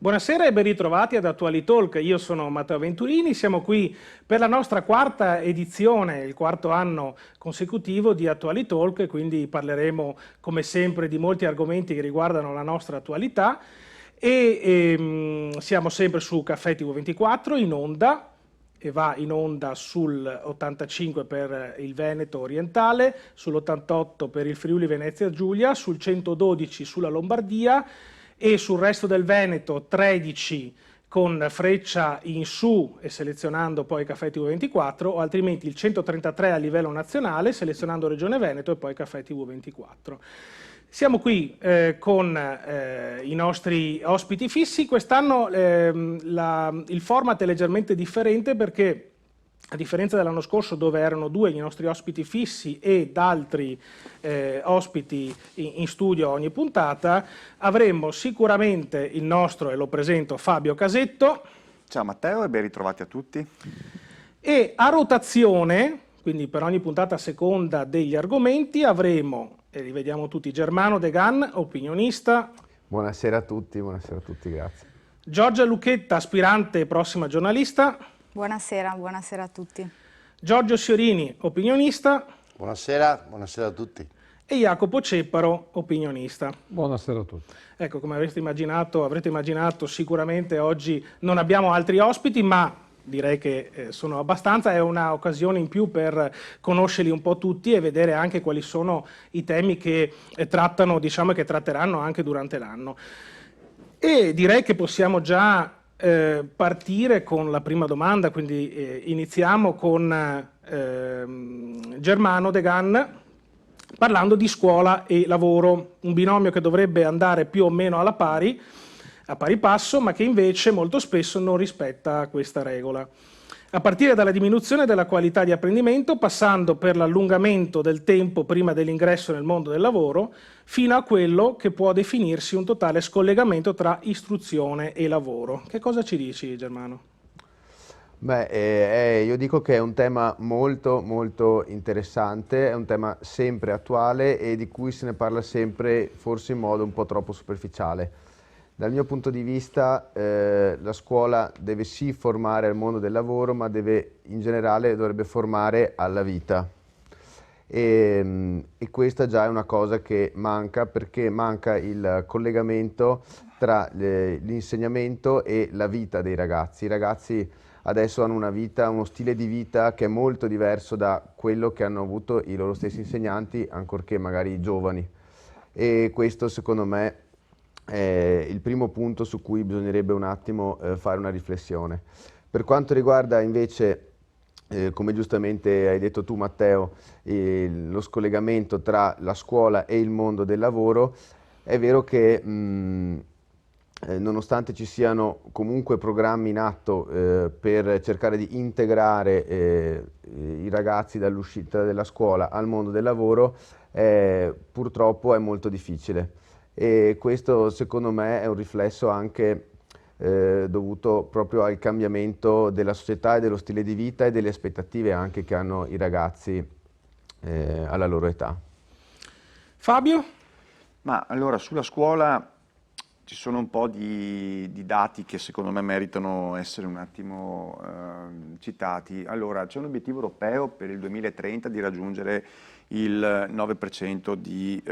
Buonasera e ben ritrovati ad Attuali Talk. Io sono Matteo Venturini, siamo qui per la nostra quarta edizione, il quarto anno consecutivo di Attuali Talk, e quindi parleremo come sempre di molti argomenti che riguardano la nostra attualità siamo sempre su Caffè TV24 in onda e va in onda sul 85 per il Veneto orientale, sull'88 per il Friuli Venezia Giulia, sul 112 sulla Lombardia e sul resto del Veneto 13 con Freccia in su e selezionando poi Caffè TV24, o altrimenti il 133 a livello nazionale selezionando Regione Veneto e poi Caffè TV24. Siamo qui con i nostri ospiti fissi. Quest'anno il format è leggermente differente perché, a differenza dell'anno scorso dove erano due i nostri ospiti fissi ed altri ospiti in studio ogni puntata, avremo sicuramente il nostro, e lo presento, Fabio Casetto. Ciao Matteo e ben ritrovati a tutti. E a rotazione, quindi per ogni puntata a seconda degli argomenti, avremo, e li vediamo tutti, Germano Degan, opinionista. Buonasera a tutti, grazie. Giorgia Lucchetta, aspirante e prossima giornalista. Buonasera a tutti. Giorgio Siorini, opinionista. Buonasera a tutti. E Jacopo Cepparo, opinionista. Buonasera a tutti. Ecco, come avrete immaginato, sicuramente oggi non abbiamo altri ospiti, ma direi che sono abbastanza, è un'occasione in più per conoscerli un po' tutti e vedere anche quali sono i temi che trattano, diciamo, che tratteranno anche durante l'anno. E direi che possiamo già partire con la prima domanda, quindi iniziamo con Germano Degan, parlando di scuola e lavoro, un binomio che dovrebbe andare più o meno a pari passo, ma che invece molto spesso non rispetta questa regola. A partire dalla diminuzione della qualità di apprendimento, passando per l'allungamento del tempo prima dell'ingresso nel mondo del lavoro, fino a quello che può definirsi un totale scollegamento tra istruzione e lavoro. Che cosa ci dici, Germano? Beh, io dico che è un tema molto interessante, è un tema sempre attuale e di cui se ne parla sempre, forse in modo un po' troppo superficiale. Dal mio punto di vista la scuola deve sì formare al mondo del lavoro, ma in generale dovrebbe formare alla vita. E questa già è una cosa che manca, perché manca il collegamento tra l'insegnamento e la vita dei ragazzi. I ragazzi adesso hanno una vita, uno stile di vita che è molto diverso da quello che hanno avuto i loro stessi insegnanti, ancorché magari giovani. E questo secondo me è il primo punto su cui bisognerebbe un attimo fare una riflessione. Per quanto riguarda invece, come giustamente hai detto tu Matteo, lo scollegamento tra la scuola e il mondo del lavoro, è vero che nonostante ci siano comunque programmi in atto per cercare di integrare i ragazzi dall'uscita della scuola al mondo del lavoro, purtroppo è molto difficile. E questo secondo me è un riflesso anche dovuto proprio al cambiamento della società e dello stile di vita e delle aspettative anche che hanno i ragazzi alla loro età. Fabio? Ma allora sulla scuola ci sono un po' di dati che secondo me meritano essere un attimo citati. Allora c'è un obiettivo europeo per il 2030 di raggiungere il 9% di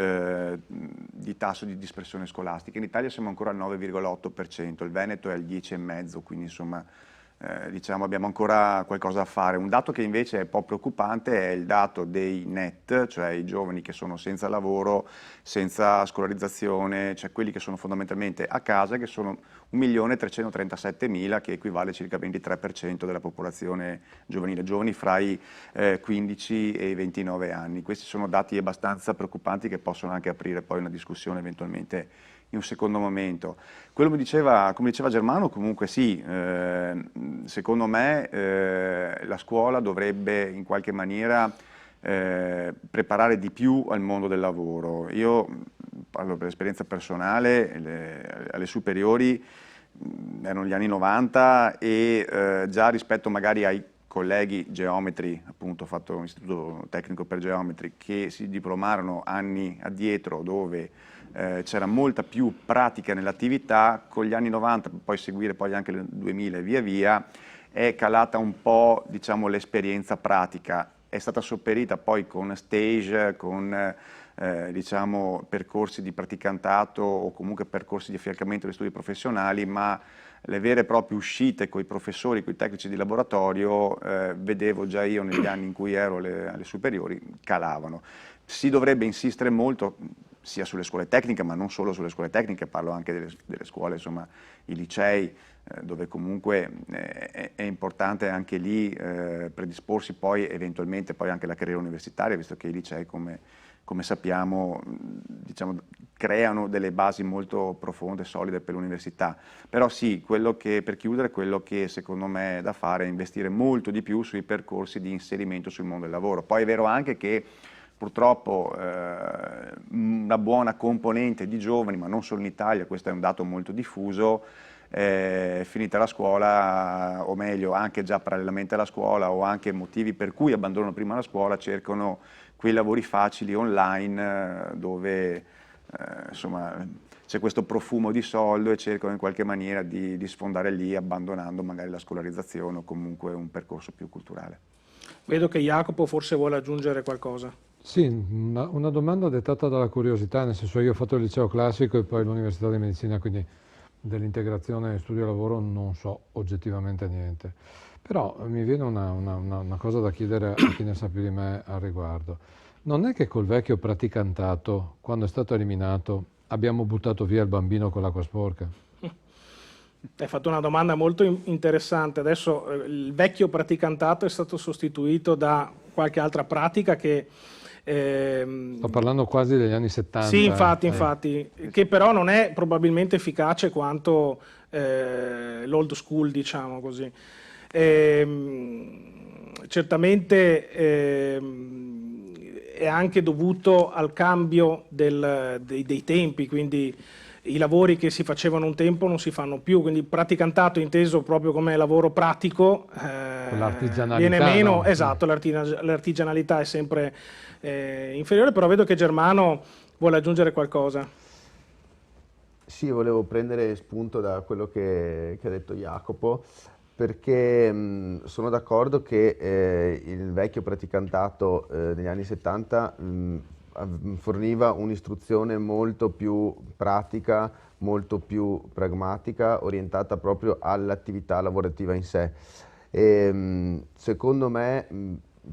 tasso di dispersione scolastica. In Italia siamo ancora al 9,8%, il Veneto è al 10,5%, quindi insomma diciamo abbiamo ancora qualcosa da fare. Un dato che invece è un po' preoccupante è il dato dei NEET, cioè i giovani che sono senza lavoro, senza scolarizzazione, cioè quelli che sono fondamentalmente a casa, che sono 1.337.000, che equivale a circa il 23% della popolazione giovanile, giovani fra i 15 e i 29 anni. Questi sono dati abbastanza preoccupanti che possono anche aprire poi una discussione eventualmente in un secondo momento. Quello come diceva Germano, comunque sì, secondo me la scuola dovrebbe in qualche maniera preparare di più al mondo del lavoro. Io parlo per esperienza personale, alle superiori erano gli anni 90 e già rispetto magari ai colleghi geometri, appunto ho fatto un istituto tecnico per geometri, che si diplomarono anni addietro dove c'era molta più pratica nell'attività, con gli anni 90, poi seguire poi anche il 2000 e via via, è calata un po', diciamo, l'esperienza pratica, è stata sopperita poi con stage, con diciamo, percorsi di praticantato o comunque percorsi di affiancamento agli studi professionali, ma le vere e proprie uscite con i professori, con i tecnici di laboratorio, vedevo già io negli anni in cui ero alle superiori, calavano. Si dovrebbe insistere molto sia sulle scuole tecniche, ma non solo sulle scuole tecniche, parlo anche delle scuole, insomma, i licei, dove comunque è importante anche lì predisporsi poi eventualmente poi anche alla carriera universitaria, visto che i licei, come sappiamo, diciamo, creano delle basi molto profonde e solide per l'università. Però sì, per chiudere, quello che secondo me è da fare è investire molto di più sui percorsi di inserimento sul mondo del lavoro. Poi è vero anche che purtroppo una buona componente di giovani, ma non solo in Italia, questo è un dato molto diffuso, finita la scuola, o meglio anche già parallelamente alla scuola o anche motivi per cui abbandonano prima la scuola, cercano quei lavori facili online dove insomma c'è questo profumo di soldo e cercano in qualche maniera di sfondare lì, abbandonando magari la scolarizzazione o comunque un percorso più culturale. Vedo che Jacopo forse vuole aggiungere qualcosa. Sì, una domanda dettata dalla curiosità, nel senso io ho fatto il liceo classico e poi l'università di medicina, quindi dell'integrazione studio-lavoro non so oggettivamente niente. Però mi viene una cosa da chiedere a chi ne sa più di me al riguardo. Non è che col vecchio praticantato, quando è stato eliminato, abbiamo buttato via il bambino con l'acqua sporca? Hai fatto una domanda molto interessante. Adesso il vecchio praticantato è stato sostituito da qualche altra pratica che... Sto parlando quasi degli anni 70. Sì, infatti, che però non è probabilmente efficace quanto l'old school, diciamo così. Certamente è anche dovuto al cambio dei tempi, quindi i lavori che si facevano un tempo non si fanno più, quindi praticantato inteso proprio come lavoro pratico viene meno, no? Esatto, l'artigianalità è sempre inferiore, però vedo che Germano vuole aggiungere qualcosa. Sì, volevo prendere spunto da quello che ha detto Jacopo, perché sono d'accordo che il vecchio praticantato negli anni 70 forniva un'istruzione molto più pratica, molto più pragmatica, orientata proprio all'attività lavorativa in sé. Secondo me,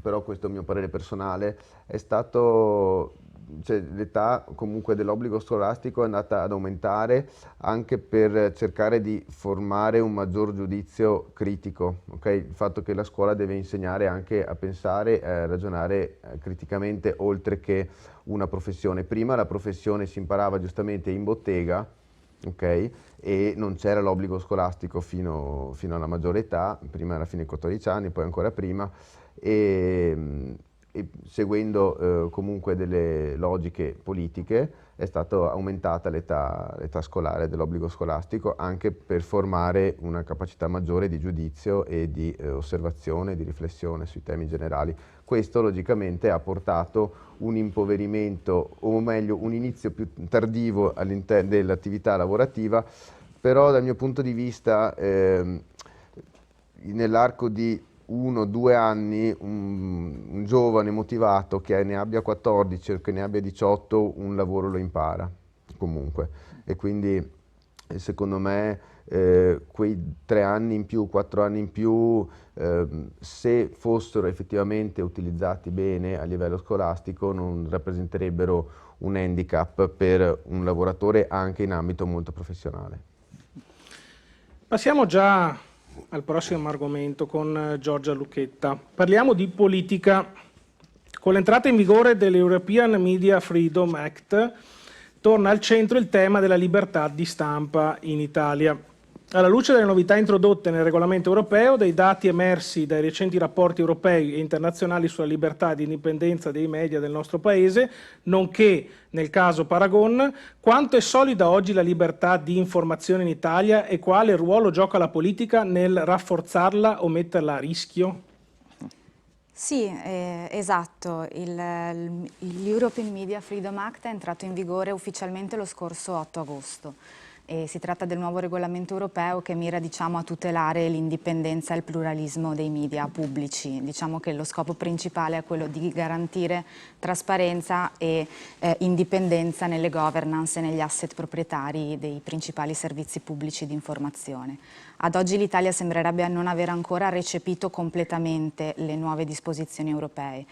però questo è il mio parere personale, è stato... Cioè, l'età comunque dell'obbligo scolastico è andata ad aumentare anche per cercare di formare un maggior giudizio critico, okay? Il fatto che la scuola deve insegnare anche a pensare, a ragionare criticamente oltre che una professione. Prima la professione si imparava giustamente in bottega, okay? E non c'era l'obbligo scolastico fino alla maggiore età, prima alla fine dei 14 anni, poi ancora prima, e seguendo comunque delle logiche politiche è stata aumentata l'età scolaire dell'obbligo scolastico anche per formare una capacità maggiore di giudizio e di osservazione, di riflessione sui temi generali. Questo logicamente ha portato un impoverimento, o meglio un inizio più tardivo all'interno dell'attività lavorativa, però dal mio punto di vista nell'arco di 1-2 anni un giovane motivato che ne abbia 14 o che ne abbia 18 un lavoro lo impara comunque, e quindi secondo me quei 3 anni in più, 4 anni in più, se fossero effettivamente utilizzati bene a livello scolastico non rappresenterebbero un handicap per un lavoratore anche in ambito molto professionale. Passiamo già al prossimo argomento con Giorgia Lucchetta. Parliamo di politica. Con l'entrata in vigore dell'European Media Freedom Act torna al centro il tema della libertà di stampa in Italia. Alla luce delle novità introdotte nel regolamento europeo, dei dati emersi dai recenti rapporti europei e internazionali sulla libertà e indipendenza dei media del nostro Paese, nonché, nel caso Paragon, quanto è solida oggi la libertà di informazione in Italia e quale ruolo gioca la politica nel rafforzarla o metterla a rischio? Sì, esatto. L'European Media Freedom Act è entrato in vigore ufficialmente lo scorso 8 agosto. E si tratta del nuovo regolamento europeo che mira, diciamo, a tutelare l'indipendenza e il pluralismo dei media pubblici. Diciamo che lo scopo principale è quello di garantire trasparenza e indipendenza nelle governance e negli asset proprietari dei principali servizi pubblici di informazione. Ad oggi l'Italia sembrerebbe non aver ancora recepito completamente le nuove disposizioni europee.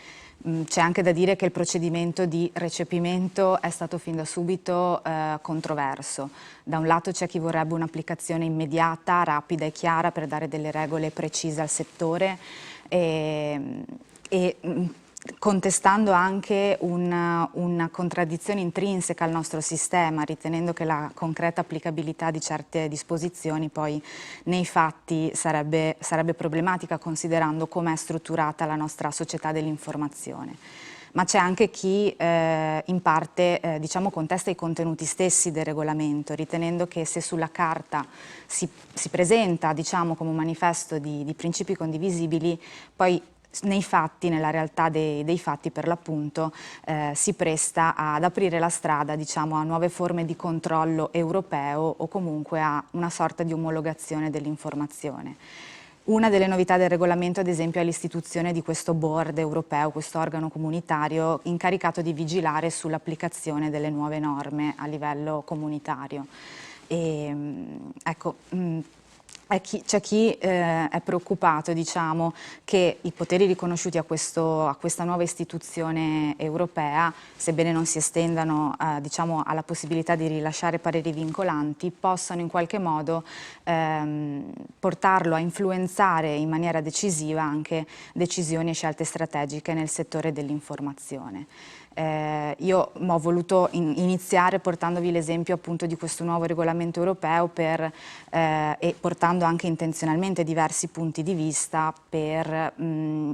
C'è anche da dire che il procedimento di recepimento è stato fin da subito controverso. Da un lato c'è chi vorrebbe un'applicazione immediata, rapida e chiara per dare delle regole precise al settore e contestando anche una contraddizione intrinseca al nostro sistema, ritenendo che la concreta applicabilità di certe disposizioni poi nei fatti sarebbe problematica, considerando come è strutturata la nostra società dell'informazione. Ma c'è anche chi in parte diciamo, contesta i contenuti stessi del regolamento, ritenendo che se sulla carta si presenta, diciamo, come un manifesto di principi condivisibili, poi nei fatti, nella realtà dei fatti per l'appunto, si presta ad aprire la strada, diciamo, a nuove forme di controllo europeo o comunque a una sorta di omologazione dell'informazione. Una delle novità del regolamento, ad esempio, è l'istituzione di questo board europeo, questo organo comunitario incaricato di vigilare sull'applicazione delle nuove norme a livello comunitario. Ecco, c'è chi è preoccupato, diciamo, che i poteri riconosciuti a questa nuova istituzione europea, sebbene non si estendano diciamo, alla possibilità di rilasciare pareri vincolanti, possano in qualche modo portarlo a influenzare in maniera decisiva anche decisioni e scelte strategiche nel settore dell'informazione. Io ho voluto iniziare portandovi l'esempio appunto di questo nuovo regolamento europeo e portando anche intenzionalmente diversi punti di vista per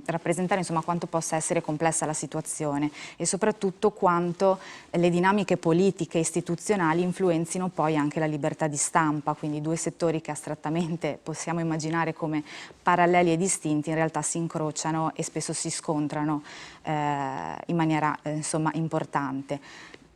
rappresentare insomma quanto possa essere complessa la situazione e soprattutto quanto le dinamiche politiche e istituzionali influenzino poi anche la libertà di stampa, quindi due settori che astrattamente possiamo immaginare come paralleli e distinti in realtà si incrociano e spesso si scontrano in maniera insomma, importante.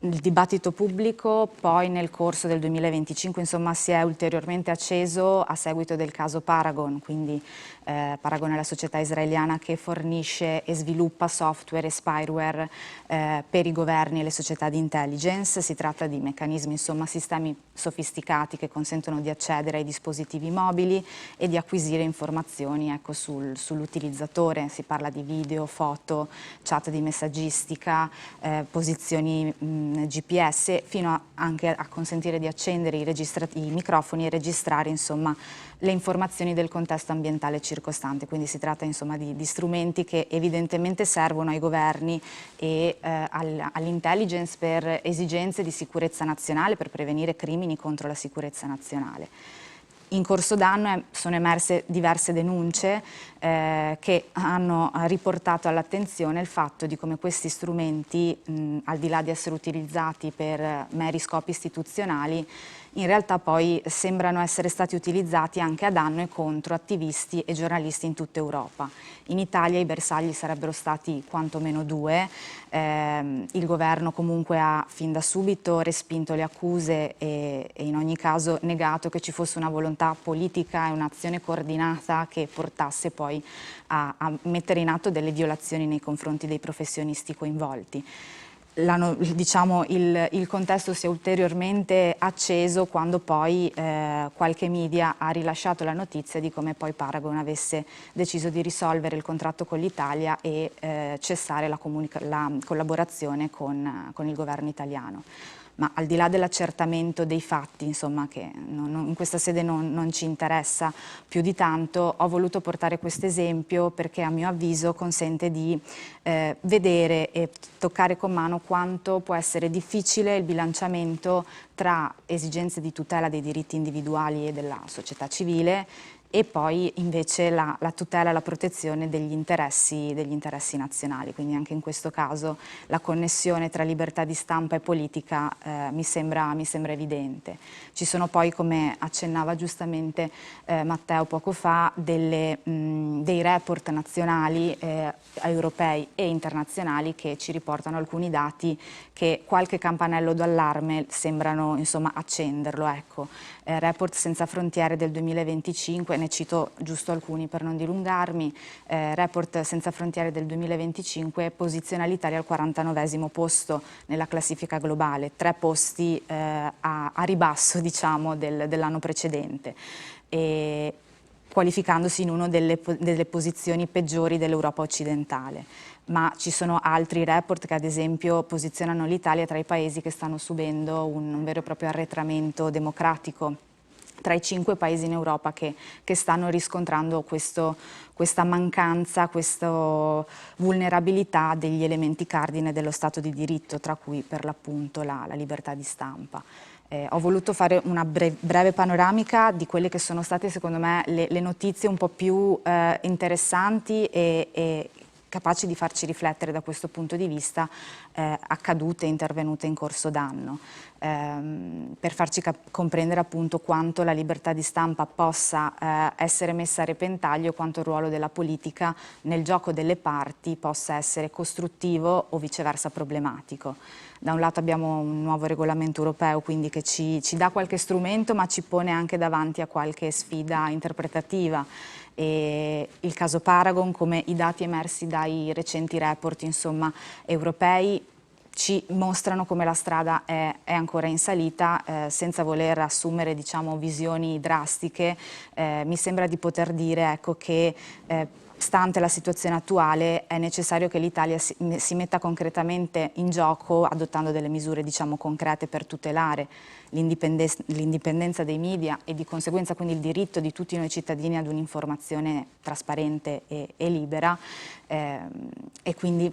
Il dibattito pubblico poi nel corso del 2025 insomma, si è ulteriormente acceso a seguito del caso Paragon, quindi Paragon è la società israeliana che fornisce e sviluppa software e spyware per i governi e le società di intelligence. Si tratta di meccanismi, insomma, sistemi sofisticati che consentono di accedere ai dispositivi mobili e di acquisire informazioni ecco, sull'utilizzatore. Si parla di video, foto, chat di messaggistica, posizioni GPS, fino anche a consentire di accendere i microfoni e registrare insomma, le informazioni del contesto ambientale circostante. Quindi si tratta insomma, di strumenti che evidentemente servono ai governi e all'intelligence per esigenze di sicurezza nazionale, per prevenire crimini contro la sicurezza nazionale. In corso d'anno sono emerse diverse denunce che hanno riportato all'attenzione il fatto di come questi strumenti, al di là di essere utilizzati per meri scopi istituzionali, in realtà poi sembrano essere stati utilizzati anche a danno e contro attivisti e giornalisti in tutta Europa. In Italia i bersagli sarebbero stati quantomeno due. Il governo comunque ha fin da subito respinto le accuse e in ogni caso negato che ci fosse una volontà politica e un'azione coordinata che portasse poi a mettere in atto delle violazioni nei confronti dei professionisti coinvolti. Diciamo, il contesto si è ulteriormente acceso quando poi qualche media ha rilasciato la notizia di come poi Paragon avesse deciso di risolvere il contratto con l'Italia e cessare la collaborazione con il governo italiano. Ma al di là dell'accertamento dei fatti, insomma, che in questa sede non ci interessa più di tanto, ho voluto portare questo esempio perché a mio avviso consente di vedere e toccare con mano quanto può essere difficile il bilanciamento tra esigenze di tutela dei diritti individuali e della società civile e poi invece la tutela e la protezione degli interessi nazionali. Quindi anche in questo caso la connessione tra libertà di stampa e politica mi sembra evidente. Ci sono poi, come accennava giustamente Matteo poco fa, dei report nazionali, europei e internazionali che ci riportano alcuni dati che qualche campanello d'allarme sembrano insomma accenderlo. Ecco. Report Senza Frontiere del 2025, ne cito giusto alcuni per non dilungarmi. Report Senza Frontiere del 2025 posiziona l'Italia al 49esimo posto nella classifica globale, 3 posti a ribasso diciamo dell'anno precedente, e qualificandosi in una delle posizioni peggiori dell'Europa occidentale. Ma ci sono altri report che ad esempio posizionano l'Italia tra i paesi che stanno subendo un vero e proprio arretramento democratico, tra i 5 paesi in Europa che stanno riscontrando questa mancanza, questa vulnerabilità degli elementi cardine dello Stato di diritto, tra cui per l'appunto la libertà di stampa. Ho voluto fare una breve panoramica di quelle che sono state secondo me le notizie un po' più interessanti e capaci di farci riflettere da questo punto di vista, accadute e intervenute in corso d'anno, per farci comprendere appunto quanto la libertà di stampa possa essere messa a repentaglio, quanto il ruolo della politica nel gioco delle parti possa essere costruttivo o viceversa problematico. Da un lato abbiamo un nuovo regolamento europeo, quindi che ci dà qualche strumento, ma ci pone anche davanti a qualche sfida interpretativa. E il caso Paragon, come i dati emersi dai recenti report insomma, europei, ci mostrano come la strada è ancora in salita, senza voler assumere diciamo, visioni drastiche. Mi sembra di poter dire ecco, che stante la situazione attuale è necessario che l'Italia si metta concretamente in gioco adottando delle misure diciamo, concrete per tutelare l'indipendenza dei media e di conseguenza quindi il diritto di tutti noi cittadini ad un'informazione trasparente e libera, e quindi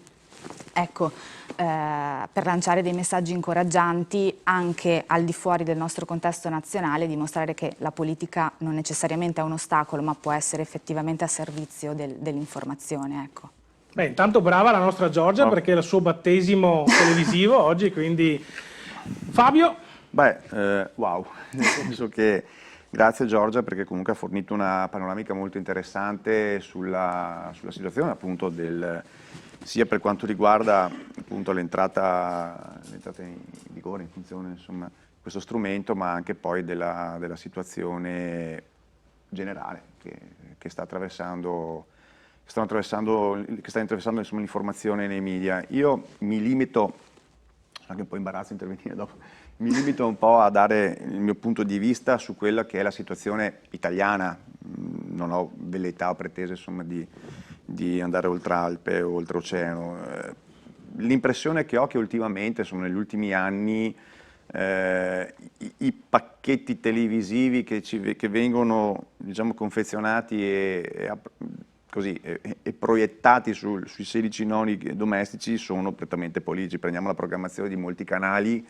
ecco, per lanciare dei messaggi incoraggianti anche al di fuori del nostro contesto nazionale, dimostrare che la politica non necessariamente è un ostacolo ma può essere effettivamente a servizio dell'informazione. Ecco. Beh, intanto brava la nostra Giorgia perché è il suo battesimo televisivo oggi, quindi Fabio? Beh, wow, nel senso che grazie Giorgia perché comunque ha fornito una panoramica molto interessante sulla situazione appunto sia per quanto riguarda appunto l'entrata in vigore, in funzione insomma questo strumento, ma anche poi della situazione generale che sta interessando insomma, l'informazione nei media. Io mi limito, anche un po' imbarazzo intervenire dopo, mi limito un po' a dare il mio punto di vista su quella che è la situazione italiana. Non ho velleità o pretese insomma, di andare oltre Alpe o oltreoceano. L'impressione che ho che ultimamente, insomma, negli ultimi anni, i pacchetti televisivi che vengono diciamo, confezionati e proiettati sui 16 noni domestici sono prettamente politici. Prendiamo la programmazione di molti canali,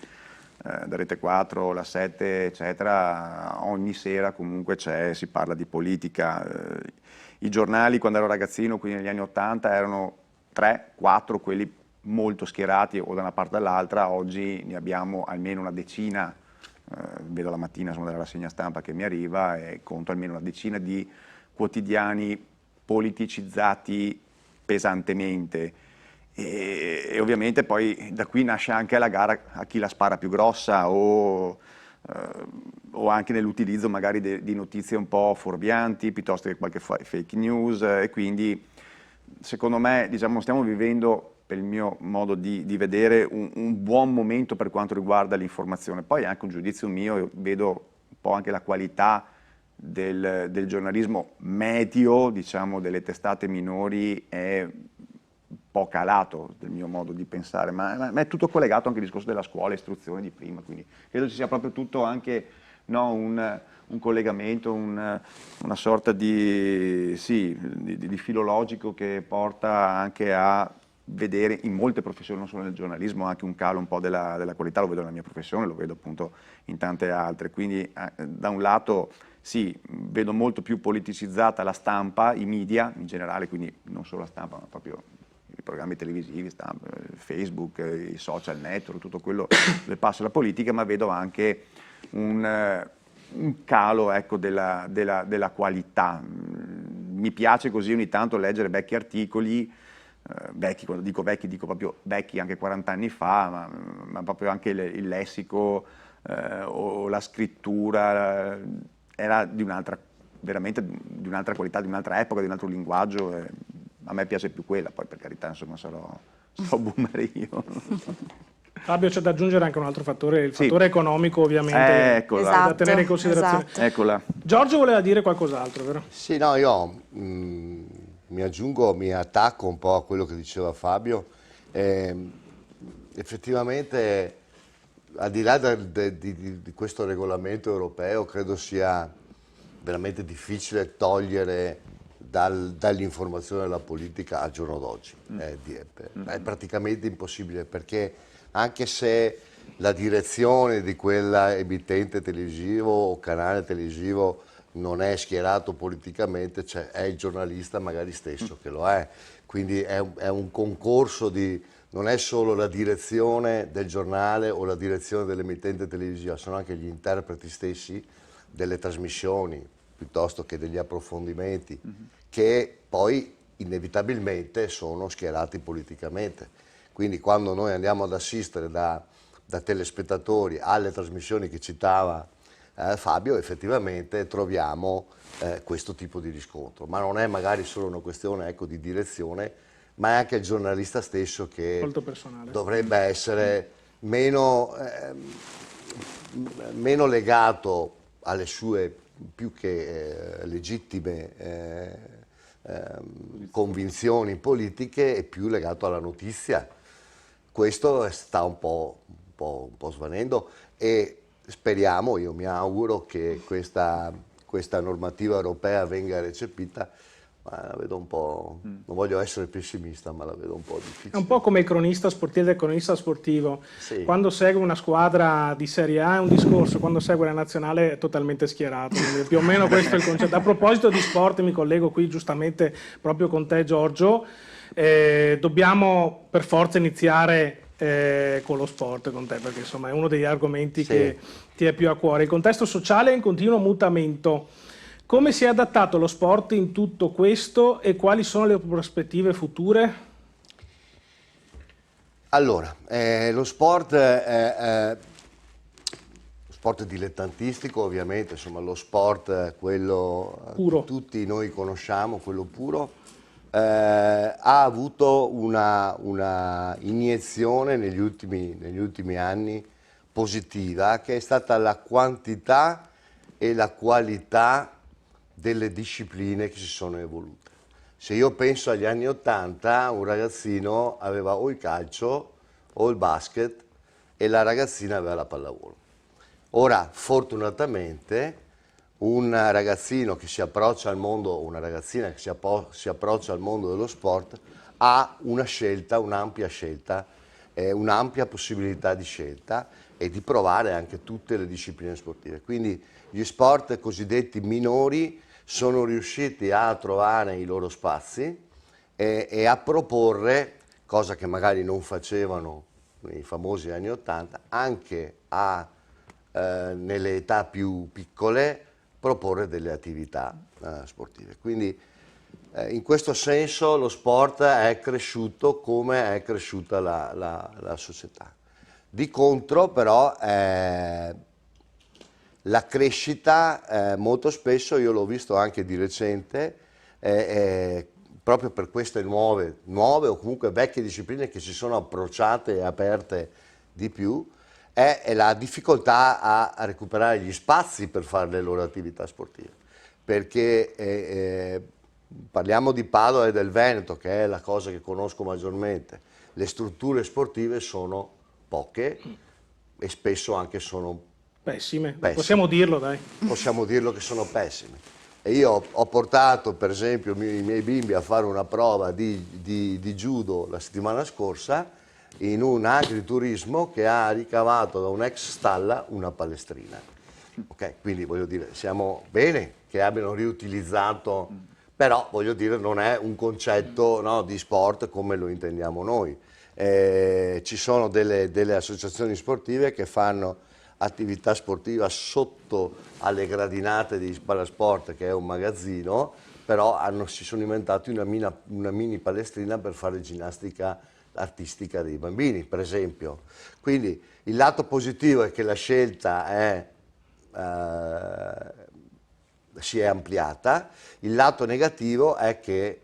da Rete 4, la 7, eccetera, ogni sera comunque si parla di politica. I giornali quando ero ragazzino, quindi negli anni 80, erano 3-4 quelli molto schierati o da una parte o dall'altra, oggi ne abbiamo almeno una decina, vedo la mattina insomma, della rassegna stampa che mi arriva e conto almeno una decina di quotidiani politicizzati pesantemente. E ovviamente poi da qui nasce anche la gara a chi la spara più grossa o anche nell'utilizzo magari di notizie un po' fuorvianti piuttosto che qualche fake news, e quindi secondo me diciamo, stiamo vivendo, per il mio modo di vedere, un buon momento per quanto riguarda l'informazione. Poi anche un giudizio mio, io vedo un po' anche la qualità del giornalismo medio, diciamo delle testate minori, è un po' calato del mio modo di pensare, ma è tutto collegato anche al discorso della scuola, istruzione di prima, quindi credo ci sia proprio tutto anche no, un collegamento, una sorta di filologico che porta anche a vedere in molte professioni, non solo nel giornalismo, anche un calo un po' della qualità, lo vedo nella mia professione, lo vedo appunto in tante altre, quindi da un lato sì, vedo molto più politicizzata la stampa, i media in generale, quindi non solo la stampa, ma proprio i programmi televisivi, Facebook, i social network, tutto quello dove passa la politica, ma vedo anche un calo, ecco, della qualità. Mi piace così ogni tanto leggere vecchi articoli, vecchi, quando dico vecchi dico proprio vecchi anche 40 anni fa, ma proprio anche il lessico o la scrittura era di un'altra, veramente di un'altra qualità, di un'altra epoca, di un altro linguaggio. A me piace più quella, poi per carità, insomma, sarò boomer io. Fabio, c'è da aggiungere anche un altro fattore, il Sì. fattore economico ovviamente, Eccola. da tenere in considerazione. Esatto. Eccola. Giorgio voleva dire qualcos'altro, vero? Sì, no, io mi aggiungo, mi attacco un po' a quello che diceva Fabio. Effettivamente, al di là di questo regolamento europeo, credo sia veramente difficile togliere dall'informazione della politica al giorno d'oggi. È praticamente impossibile, perché anche se la direzione di quella emittente televisivo o canale televisivo non è schierato politicamente, cioè è il giornalista magari stesso che lo è, quindi è un concorso non è solo la direzione del giornale o la direzione dell'emittente televisiva, sono anche gli interpreti stessi delle trasmissioni piuttosto che degli approfondimenti, che poi inevitabilmente sono schierati politicamente. Quindi quando noi andiamo ad assistere da telespettatori alle trasmissioni che citava Fabio, effettivamente troviamo questo tipo di riscontro, ma non è magari solo una questione, ecco, di direzione, ma è anche il giornalista stesso che Molto personale. dovrebbe essere meno legato alle sue più che legittime convinzioni politiche e più legato alla notizia. Questo sta un po' svanendo e speriamo, io mi auguro che questa normativa europea venga recepita, ma la vedo un po', non voglio essere pessimista, ma la vedo un po' difficile. È un po' come il cronista sportivo del cronista sportivo. Sì. Quando segue una squadra di Serie A è un discorso, quando segue la nazionale è totalmente schierato. Quindi più o meno questo è il concetto. A proposito di sport, mi collego qui giustamente proprio con te, Giorgio. Dobbiamo per forza iniziare con lo sport con te, perché insomma è uno degli argomenti che ti è più a cuore. Il contesto sociale è in continuo mutamento. Come si è adattato lo sport in tutto questo e quali sono le prospettive future? Allora, lo sport dilettantistico ovviamente, insomma lo sport, quello Puro. che tutti noi conosciamo, quello puro, ha avuto una iniezione negli ultimi anni positiva, che è stata la quantità e la qualità delle discipline che si sono evolute. Se io penso agli anni '80, un ragazzino aveva o il calcio o il basket e la ragazzina aveva la pallavolo. Ora, fortunatamente, un ragazzino che si approccia al mondo, o una ragazzina che si approccia al mondo dello sport, ha una scelta, un'ampia scelta, un'ampia possibilità di scelta e di provare anche tutte le discipline sportive. Quindi gli sport cosiddetti minori sono riusciti a trovare i loro spazi e a proporre, cosa che magari non facevano nei famosi anni '80, anche nelle età più piccole, proporre delle attività sportive. Quindi in questo senso lo sport è cresciuto come è cresciuta la società. Di contro però la crescita molto spesso, io l'ho visto anche di recente, proprio per queste nuove o comunque vecchie discipline che si sono approcciate e aperte di più, è la difficoltà a recuperare gli spazi per fare le loro attività sportive. Perché parliamo di Padova e del Veneto, che è la cosa che conosco maggiormente. Le strutture sportive sono poche e spesso anche sono Pessime. Possiamo dirlo, dai. Possiamo dirlo che sono pessime. E io ho portato per esempio i miei bimbi a fare una prova di judo la settimana scorsa in un agriturismo che ha ricavato da un'ex stalla una palestrina. Ok, quindi voglio dire, siamo bene che abbiano riutilizzato, però voglio dire non è un concetto, no, di sport come lo intendiamo noi. Ci sono delle associazioni sportive che fanno attività sportiva sotto alle gradinate di Spalasport, che è un magazzino, però si sono inventati una mini palestrina per fare ginnastica artistica dei bambini, per esempio. Quindi il lato positivo è che la scelta si è ampliata, il lato negativo è che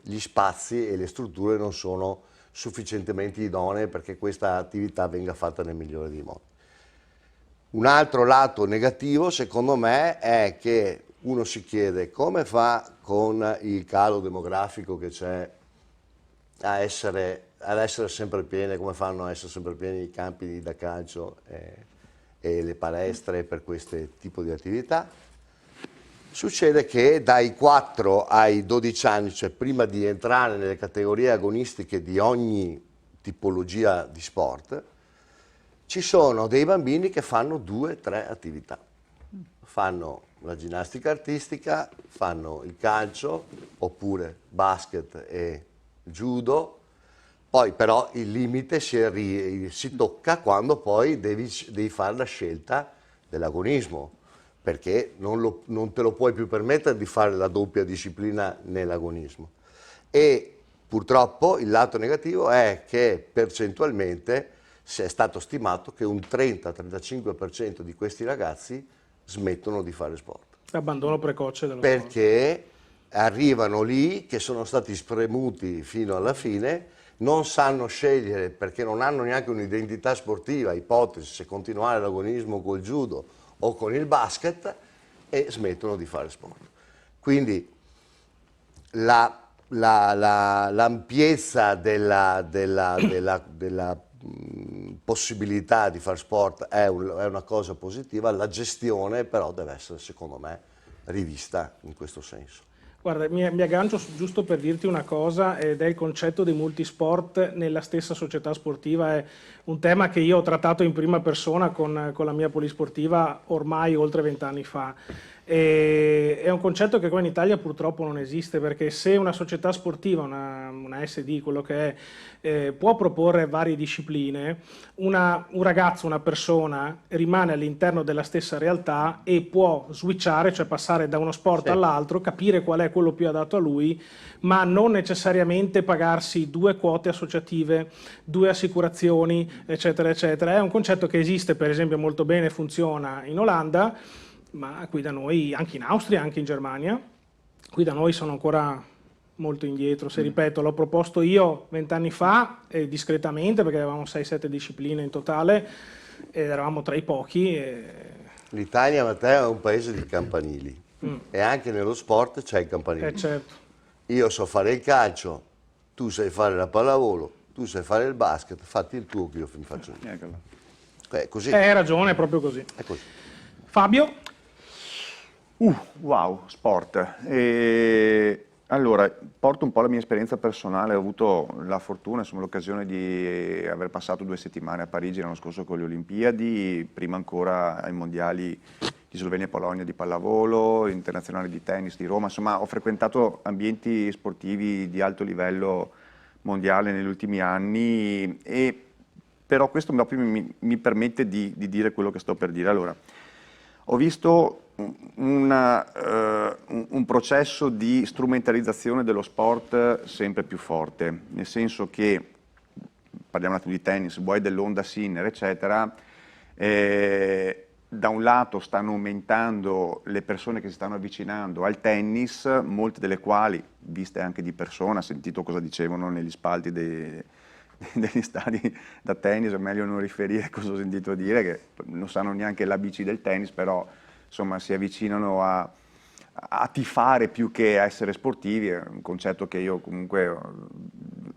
gli spazi e le strutture non sono sufficientemente idonee perché questa attività venga fatta nel migliore dei modi. Un altro lato negativo, secondo me, è che uno si chiede come fa con il calo demografico che c'è ad essere sempre piene, come fanno a essere sempre pieni i campi da calcio e le palestre per questo tipo di attività. Succede che dai 4 ai 12 anni, cioè prima di entrare nelle categorie agonistiche di ogni tipologia di sport, ci sono dei bambini che fanno 2-3 attività. Fanno la ginnastica artistica, fanno il calcio, oppure basket e judo, poi però il limite si tocca quando poi devi fare la scelta dell'agonismo, perché non te lo puoi più permettere di fare la doppia disciplina nell'agonismo. E purtroppo il lato negativo è che percentualmente si è stato stimato che un 30-35% di questi ragazzi smettono di fare sport. Abbandono precoce dello sport. Perché arrivano lì che sono stati spremuti fino alla fine, non sanno scegliere perché non hanno neanche un'identità sportiva, ipotesi se continuare l'agonismo col judo o con il basket, e smettono di fare sport. Quindi l'ampiezza della possibilità di fare sport è una cosa positiva, la gestione però deve essere, secondo me, rivista in questo senso. Guarda, mi aggancio giusto per dirti una cosa, ed è il concetto di multisport nella stessa società sportiva. È un tema che io ho trattato in prima persona con la mia polisportiva ormai oltre 20 anni fa. È un concetto che qua in Italia purtroppo non esiste, perché se una società sportiva, una SD, quello che è, può proporre varie discipline, un ragazzo, una persona rimane all'interno della stessa realtà e può switchare, cioè passare da uno sport all'altro, capire qual è quello più adatto a lui, ma non necessariamente pagarsi 2 quote associative, 2 assicurazioni, eccetera, eccetera. È un concetto che esiste, per esempio, molto bene, funziona in Olanda, ma qui da noi, anche in Austria, anche in Germania, qui da noi sono ancora molto indietro. Se ripeto, l'ho proposto io 20 anni fa, discretamente, perché avevamo 6-7 discipline in totale ed eravamo tra i pochi. L'Italia, Matteo, è un paese di campanili e anche nello sport c'è il campanile. Certo. Io so fare il calcio, tu sai fare la pallavolo, tu sai fare il basket, fatti il tuo che io mi faccio il mio. È così. Hai ragione, è proprio così. È così. Fabio? Wow, sport. Allora, porto un po' la mia esperienza personale, ho avuto la fortuna, insomma, l'occasione di aver passato 2 settimane a Parigi l'anno scorso con le Olimpiadi, prima ancora ai mondiali di Slovenia e Polonia di pallavolo, internazionali di tennis di Roma, insomma ho frequentato ambienti sportivi di alto livello mondiale negli ultimi anni, e però questo mi permette di dire quello che sto per dire. Allora, ho visto un processo di strumentalizzazione dello sport sempre più forte, nel senso che, parliamo un attimo di tennis, vuoi dell'Honda Sinner, eccetera, da un lato stanno aumentando le persone che si stanno avvicinando al tennis, molte delle quali, viste anche di persona, sentito cosa dicevano negli spalti degli stadi da tennis, è meglio non riferire cosa ho sentito dire, che non sanno neanche l'ABC del tennis, però insomma si avvicinano a tifare più che a essere sportivi. È un concetto che io comunque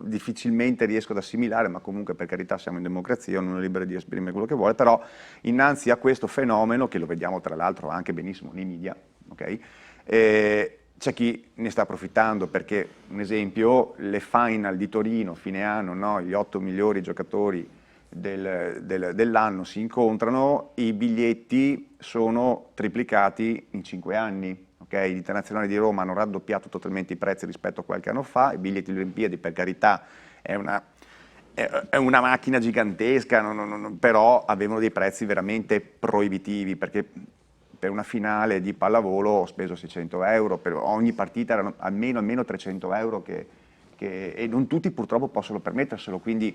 difficilmente riesco ad assimilare, ma comunque per carità siamo in democrazia, ognuno è libero di esprimere quello che vuole, però innanzi a questo fenomeno, che lo vediamo tra l'altro anche benissimo nei media, ok? C'è chi ne sta approfittando perché, un esempio, le final di Torino, fine anno, no? Gli 8 migliori giocatori dell'anno si incontrano, i biglietti sono triplicati in 5 anni. Okay? Gli internazionali di Roma hanno raddoppiato totalmente i prezzi rispetto a qualche anno fa, i biglietti delle Olimpiadi, per carità, è una macchina gigantesca, però avevano dei prezzi veramente proibitivi, perché per una finale di pallavolo ho speso 600 euro, per ogni partita erano almeno 300 euro e non tutti purtroppo possono permetterselo, quindi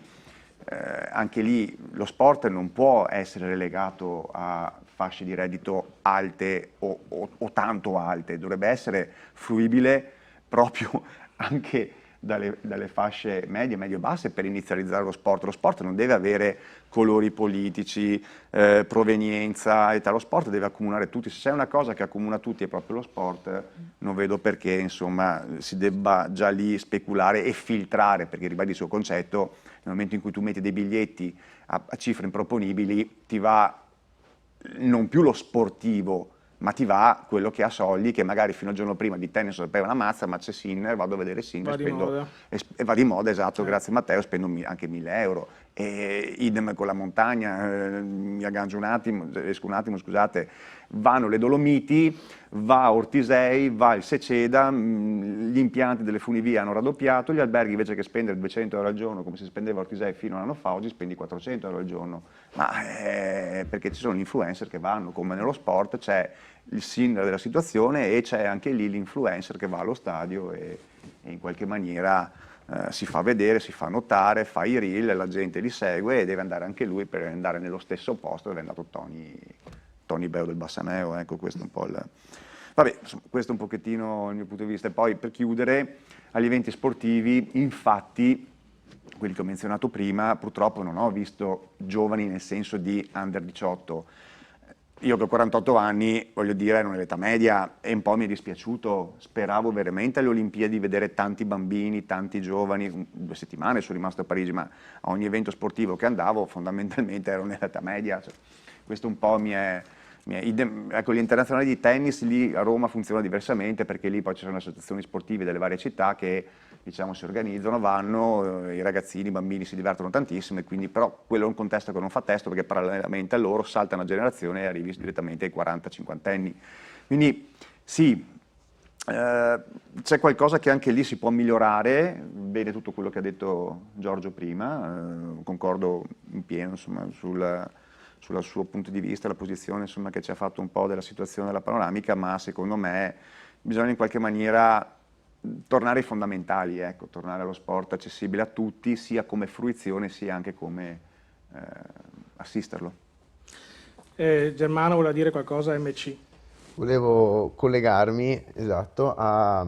anche lì lo sport non può essere relegato a fasce di reddito alte o tanto alte, dovrebbe essere fruibile proprio anche dalle fasce medie, medio-basse per inizializzare lo sport. Lo sport non deve avere colori politici, provenienza e tal. Lo sport deve accomunare tutti. Se c'è una cosa che accomuna tutti è proprio lo sport, non vedo perché insomma si debba già lì speculare e filtrare, perché ribadisco il concetto, nel momento in cui tu metti dei biglietti a cifre improponibili, ti va non più lo sportivo, ma ti va quello che ha soldi, che magari fino al giorno prima di tennis sapeva una mazza, ma c'è Sinner, vado a vedere Sinner, e va di moda, esatto, grazie Matteo, spendo anche 1.000 euro. E idem con la montagna, mi aggancio un attimo, esco un attimo, scusate, vanno le Dolomiti, va Ortisei, va il Seceda, gli impianti delle funivie hanno raddoppiato, gli alberghi invece che spendere 200 euro al giorno come si spendeva a Ortisei fino a un anno fa, oggi spendi 400 euro al giorno, ma perché ci sono gli influencer che vanno, come nello sport c'è il sindaco della situazione e c'è anche lì l'influencer che va allo stadio e in qualche maniera si fa vedere, si fa notare, fa i reel, la gente li segue e deve andare anche lui per andare nello stesso posto dove è andato Tony Beo del Bassaneo, ecco questo è un po' il... Vabbè, insomma, questo è un pochettino il mio punto di vista. E poi per chiudere, agli eventi sportivi, infatti, quelli che ho menzionato prima, purtroppo non ho visto giovani nel senso di under 18. Io che ho 48 anni, voglio dire, ero nell'età media e un po' mi è dispiaciuto, speravo veramente alle Olimpiadi vedere tanti bambini, tanti giovani, 2 settimane sono rimasto a Parigi, ma a ogni evento sportivo che andavo fondamentalmente ero nell'età media, cioè, questo un po' ecco, gli internazionali di tennis lì a Roma funzionano diversamente perché lì poi ci sono le associazioni sportive delle varie città che diciamo si organizzano, vanno, i ragazzini, i bambini si divertono tantissimo e quindi però quello è un contesto che non fa testo perché parallelamente a loro salta una generazione e arrivi direttamente ai 40-50 anni. Quindi sì, c'è qualcosa che anche lì si può migliorare, bene tutto quello che ha detto Giorgio prima, concordo in pieno insomma, sul suo punto di vista, la posizione insomma, che ci ha fatto un po' della situazione della panoramica, ma secondo me bisogna in qualche maniera tornare ai fondamentali, ecco, tornare allo sport accessibile a tutti, sia come fruizione sia anche come assisterlo. Germano voleva dire qualcosa, MC? Volevo collegarmi, esatto, a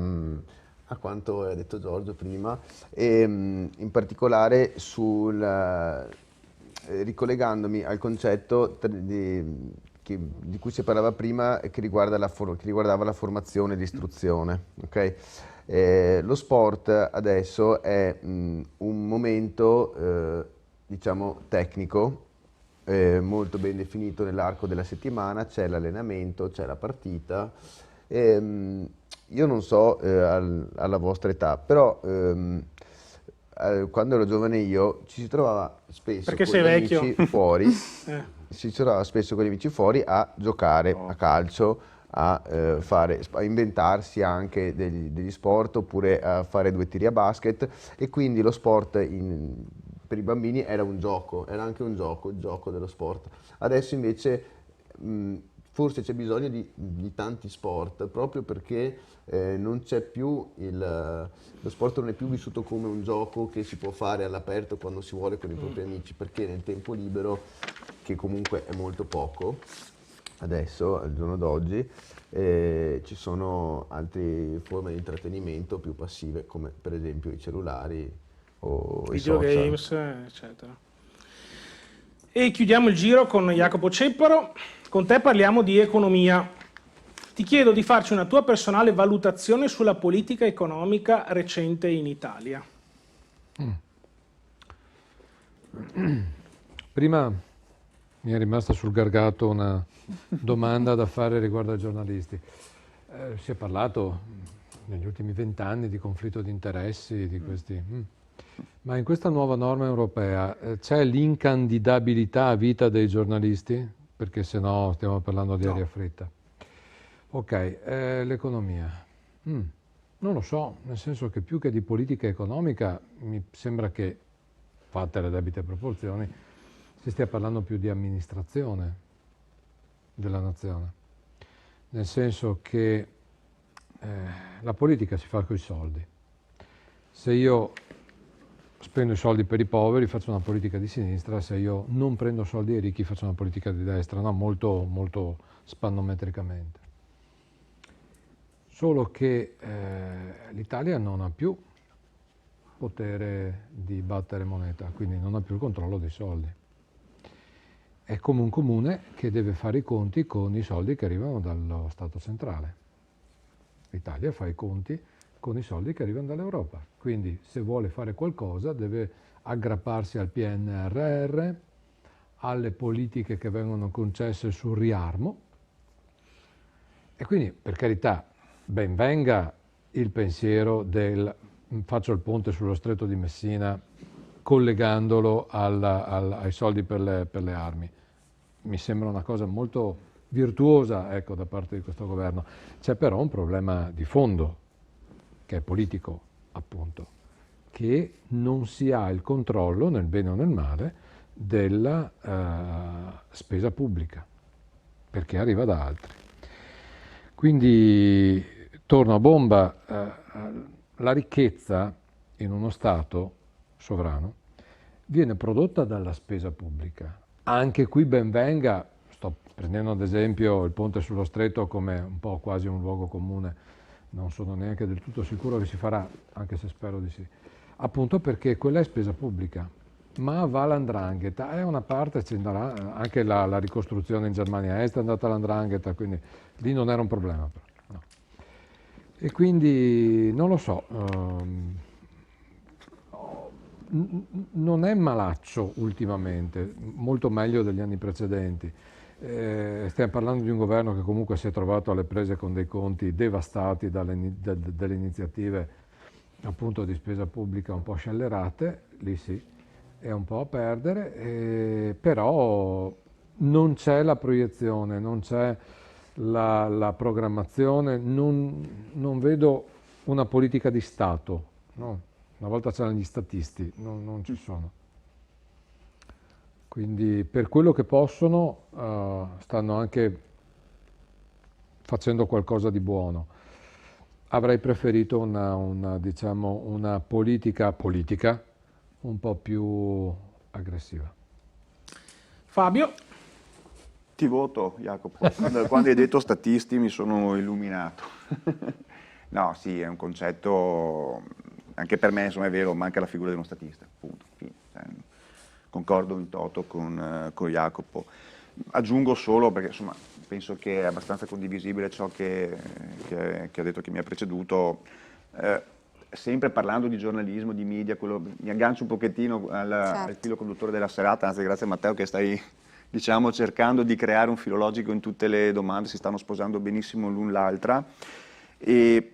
quanto ha detto Giorgio prima, e in particolare ricollegandomi al concetto di cui si parlava prima che riguardava la formazione e l'istruzione. Okay? Lo sport adesso è un momento diciamo tecnico, molto ben definito nell'arco della settimana, c'è l'allenamento, c'è la partita. Io non so alla vostra età, però quando ero giovane io ci si trovava spesso perché con sei gli vecchio amici fuori, si trovava spesso con gli amici fuori a giocare a calcio, a inventarsi anche degli sport oppure a fare 2 tiri a basket e quindi lo sport per i bambini era un gioco, era anche un gioco, il gioco dello sport. Adesso invece forse c'è bisogno di tanti sport proprio perché non c'è più lo sport non è più vissuto come un gioco che si può fare all'aperto quando si vuole con i propri amici, perché nel tempo libero, che comunque è molto poco adesso, al giorno d'oggi, ci sono altre forme di intrattenimento più passive come per esempio i cellulari o i videogames, social, eccetera. E chiudiamo il giro con Jacopo Cepparo. Con te parliamo di economia. Ti chiedo di farci una tua personale valutazione sulla politica economica recente in Italia. Prima mi è rimasta sul gargato una domanda da fare riguardo ai giornalisti. Si è parlato negli ultimi 20 anni di conflitto di interessi, di questi... Ma in questa nuova norma europea c'è l'incandidabilità a vita dei giornalisti? Perché se no stiamo parlando di aria fritta. Ok, l'economia. Non lo so, nel senso che più che di politica economica mi sembra che, fatte le debite proporzioni, si stia parlando più di amministrazione della nazione. Nel senso che la politica si fa coi soldi. Se io spendo i soldi per i poveri faccio una politica di sinistra, se io non prendo soldi ai ricchi faccio una politica di destra, no? Molto, molto spannometricamente. Solo che l'Italia non ha più potere di battere moneta, quindi non ha più il controllo dei soldi. È come un comune che deve fare i conti con i soldi che arrivano dallo Stato centrale. L'Italia fa i conti con i soldi che arrivano dall'Europa. Quindi se vuole fare qualcosa deve aggrapparsi al PNRR, alle politiche che vengono concesse sul riarmo. E quindi, per carità, ben venga il pensiero del faccio il ponte sullo stretto di Messina collegandolo ai soldi per le armi. Mi sembra una cosa molto virtuosa, ecco, da parte di questo governo. C'è però un problema di fondo, che è politico, appunto, che non si ha il controllo, nel bene o nel male, della spesa pubblica, perché arriva da altri. Quindi, torno a bomba, la ricchezza in uno Stato sovrano viene prodotta dalla spesa pubblica. Anche qui ben venga, sto prendendo ad esempio il ponte sullo stretto come un po' quasi un luogo comune, non sono neanche del tutto sicuro che si farà, anche se spero di sì, appunto perché quella è spesa pubblica, ma va l''ndrangheta, è una parte, ci andrà, anche la ricostruzione in Germania Est è andata all''ndrangheta, quindi lì non era un problema. Però, no. E quindi non lo so, non è malaccio ultimamente, molto meglio degli anni precedenti. Stiamo parlando di un governo che comunque si è trovato alle prese con dei conti devastati dalle iniziative appunto di spesa pubblica un po' scellerate, lì sì, è un po' a perdere, però non c'è la proiezione, non c'è la programmazione, non vedo una politica di Stato, no? Una volta c'erano gli statisti, non ci sono. Quindi per quello che possono stanno anche facendo qualcosa di buono. Avrei preferito diciamo, una politica un po' più aggressiva. Fabio? Ti voto, Jacopo. Quando hai detto statisti mi sono illuminato. No, sì, è un concetto, anche per me insomma è vero, manca la figura di uno statista, appunto. Concordo in toto con Jacopo. Aggiungo solo, perché insomma penso che è abbastanza condivisibile ciò che ha detto chi mi ha preceduto, sempre parlando di giornalismo, di media, mi aggancio un pochettino al filo conduttore della serata, anzi grazie a Matteo che stai diciamo, cercando di creare un filo logico in tutte le domande, si stanno sposando benissimo l'un l'altra. E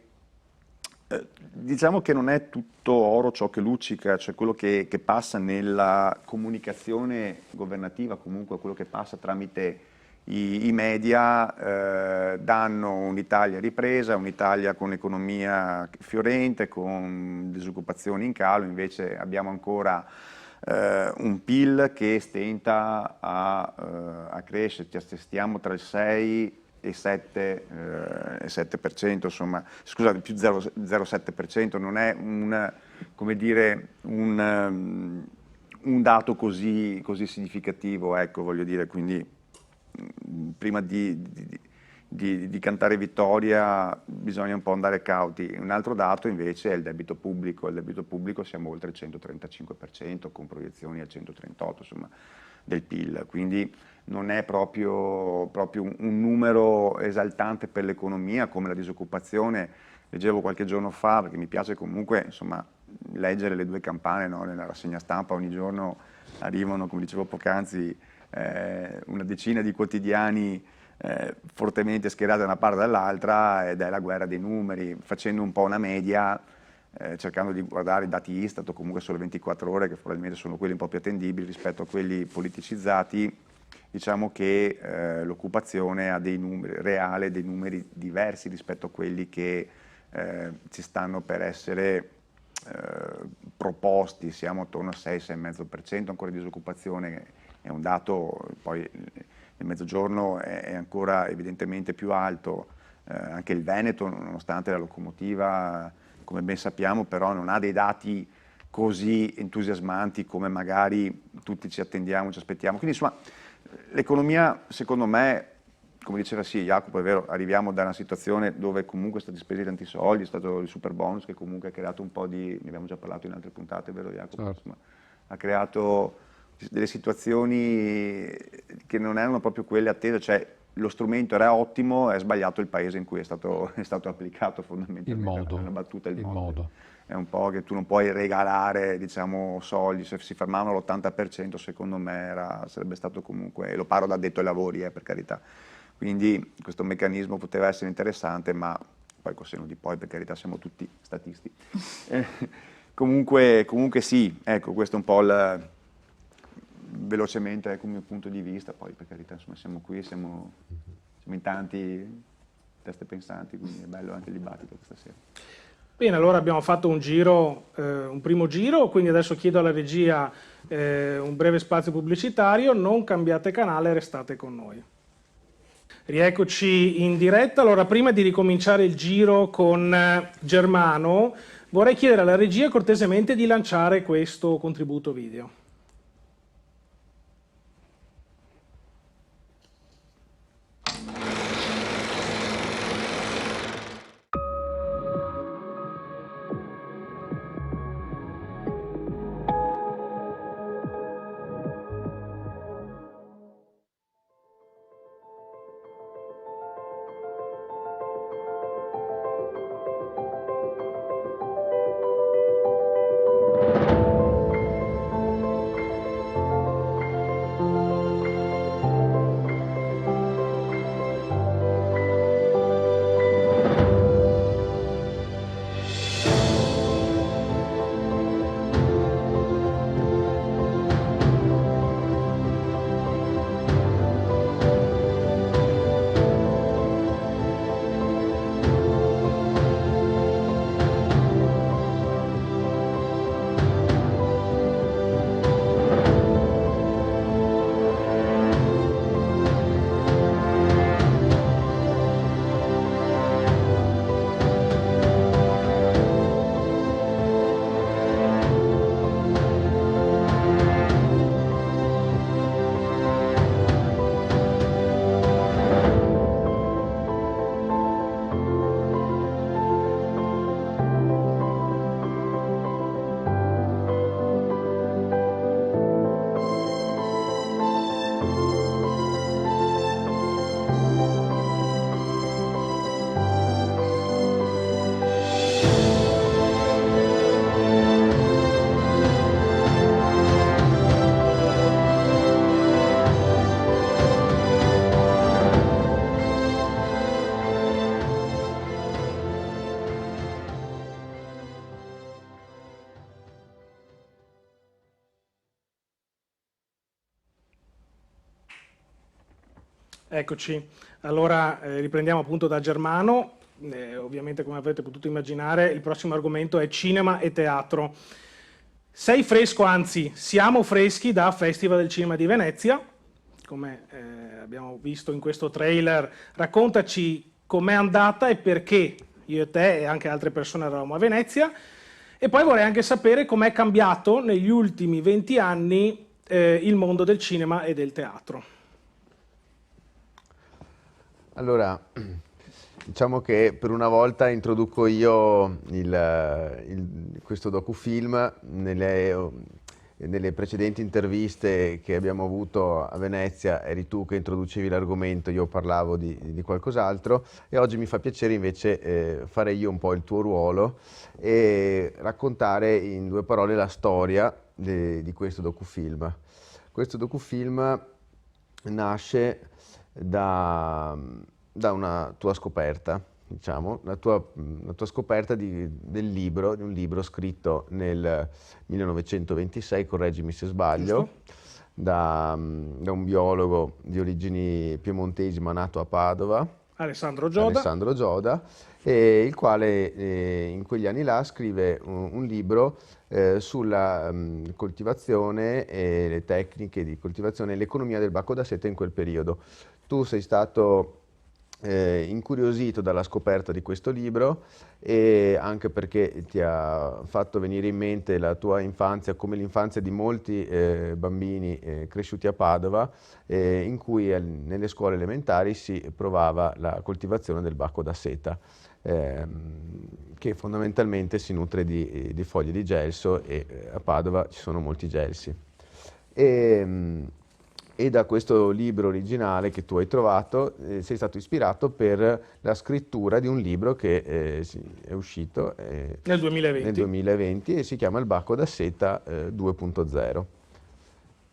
diciamo che non è tutto oro ciò che luccica, cioè quello che passa nella comunicazione governativa, comunque quello che passa tramite i media, danno un'Italia ripresa, un'Italia con economia fiorente, con disoccupazione in calo, invece abbiamo ancora un PIL che stenta a crescere, ci attestiamo tra il 6 e 7%, insomma, scusate, più 0,7%, non è come dire, un dato così significativo, ecco, voglio dire, quindi prima di cantare vittoria bisogna un po' andare cauti. Un altro dato invece è il debito pubblico siamo oltre il 135%, con proiezioni al 138%, insomma, del PIL, quindi non è proprio un numero esaltante per l'economia come la disoccupazione. Leggevo qualche giorno fa, perché mi piace comunque insomma, leggere le due campane, no? Nella rassegna stampa ogni giorno arrivano, come dicevo poc'anzi, una decina di quotidiani fortemente schierate da una parte o dall'altra, ed è la guerra dei numeri, facendo un po' una media, cercando di guardare i dati Istat o comunque solo 24 ore, che probabilmente sono quelli un po' più attendibili rispetto a quelli politicizzati. Diciamo che l'occupazione ha dei numeri reale, dei numeri diversi rispetto a quelli che ci stanno per essere proposti. Siamo attorno al 6-6,5% ancora di disoccupazione, è un dato, poi nel mezzogiorno è ancora evidentemente più alto, anche il Veneto, nonostante la locomotiva, come ben sappiamo, però non ha dei dati così entusiasmanti come magari tutti ci attendiamo, ci aspettiamo. Quindi insomma l'economia, secondo me, come diceva sì Jacopo, è vero, arriviamo da una situazione dove comunque sono stati spesi tanti soldi, è stato il super bonus che comunque ha creato un po' di, ne abbiamo già parlato in altre puntate, vero Jacopo? Certo. Insomma, ha creato delle situazioni che non erano proprio quelle attese, cioè lo strumento era ottimo, è sbagliato il paese in cui è stato applicato fondamentalmente. Il modo. È una battuta, il Il modo. modo. È un po' che tu non puoi regalare, diciamo, soldi, se si fermavano l'80% secondo me sarebbe stato comunque, e lo parlo da addetto ai lavori, per carità. Quindi questo meccanismo poteva essere interessante, ma poi col senno di poi, per carità, siamo tutti statisti. Comunque sì, ecco, questo è un po' velocemente ecco, il mio punto di vista, poi per carità insomma, siamo qui, siamo in tanti teste pensanti, quindi è bello anche il dibattito questa sera. Bene, allora abbiamo fatto un giro, un primo giro, quindi adesso chiedo alla regia un breve spazio pubblicitario, non cambiate canale, restate con noi. Rieccoci in diretta. Allora, prima di ricominciare il giro con Germano, vorrei chiedere alla regia cortesemente di lanciare questo contributo video. Eccoci, allora riprendiamo appunto da Germano, ovviamente come avrete potuto immaginare il prossimo argomento è cinema e teatro. Sei fresco, anzi siamo freschi da Festival del Cinema di Venezia, come abbiamo visto in questo trailer. Raccontaci com'è andata e perché io e te e anche altre persone eravamo a Venezia, e poi vorrei anche sapere com'è cambiato negli ultimi 20 anni il mondo del cinema e del teatro. Allora, diciamo che per una volta introduco io questo docufilm. Nelle precedenti interviste che abbiamo avuto a Venezia eri tu che introducevi l'argomento, io parlavo di qualcos'altro, e oggi mi fa piacere invece fare io un po' il tuo ruolo e raccontare in 2 parole la storia di questo docufilm. Questo docufilm nasce da una tua scoperta, diciamo, la tua scoperta di un libro scritto nel 1926, correggimi se sbaglio, da un biologo di origini piemontesi ma nato a Padova, Alessandro Gioda, il quale in quegli anni là scrive un libro sulla coltivazione e le tecniche di coltivazione e l'economia del bacco da seta in quel periodo. Tu sei stato incuriosito dalla scoperta di questo libro, e anche perché ti ha fatto venire in mente la tua infanzia, come l'infanzia di molti bambini cresciuti a Padova, in cui nelle scuole elementari si provava la coltivazione del bacco da seta, che fondamentalmente si nutre di foglie di gelso, e a Padova ci sono molti gelsi. E da questo libro originale che tu hai trovato sei stato ispirato per la scrittura di un libro che è uscito nel 2020. E si chiama Il bacco da seta 2.0.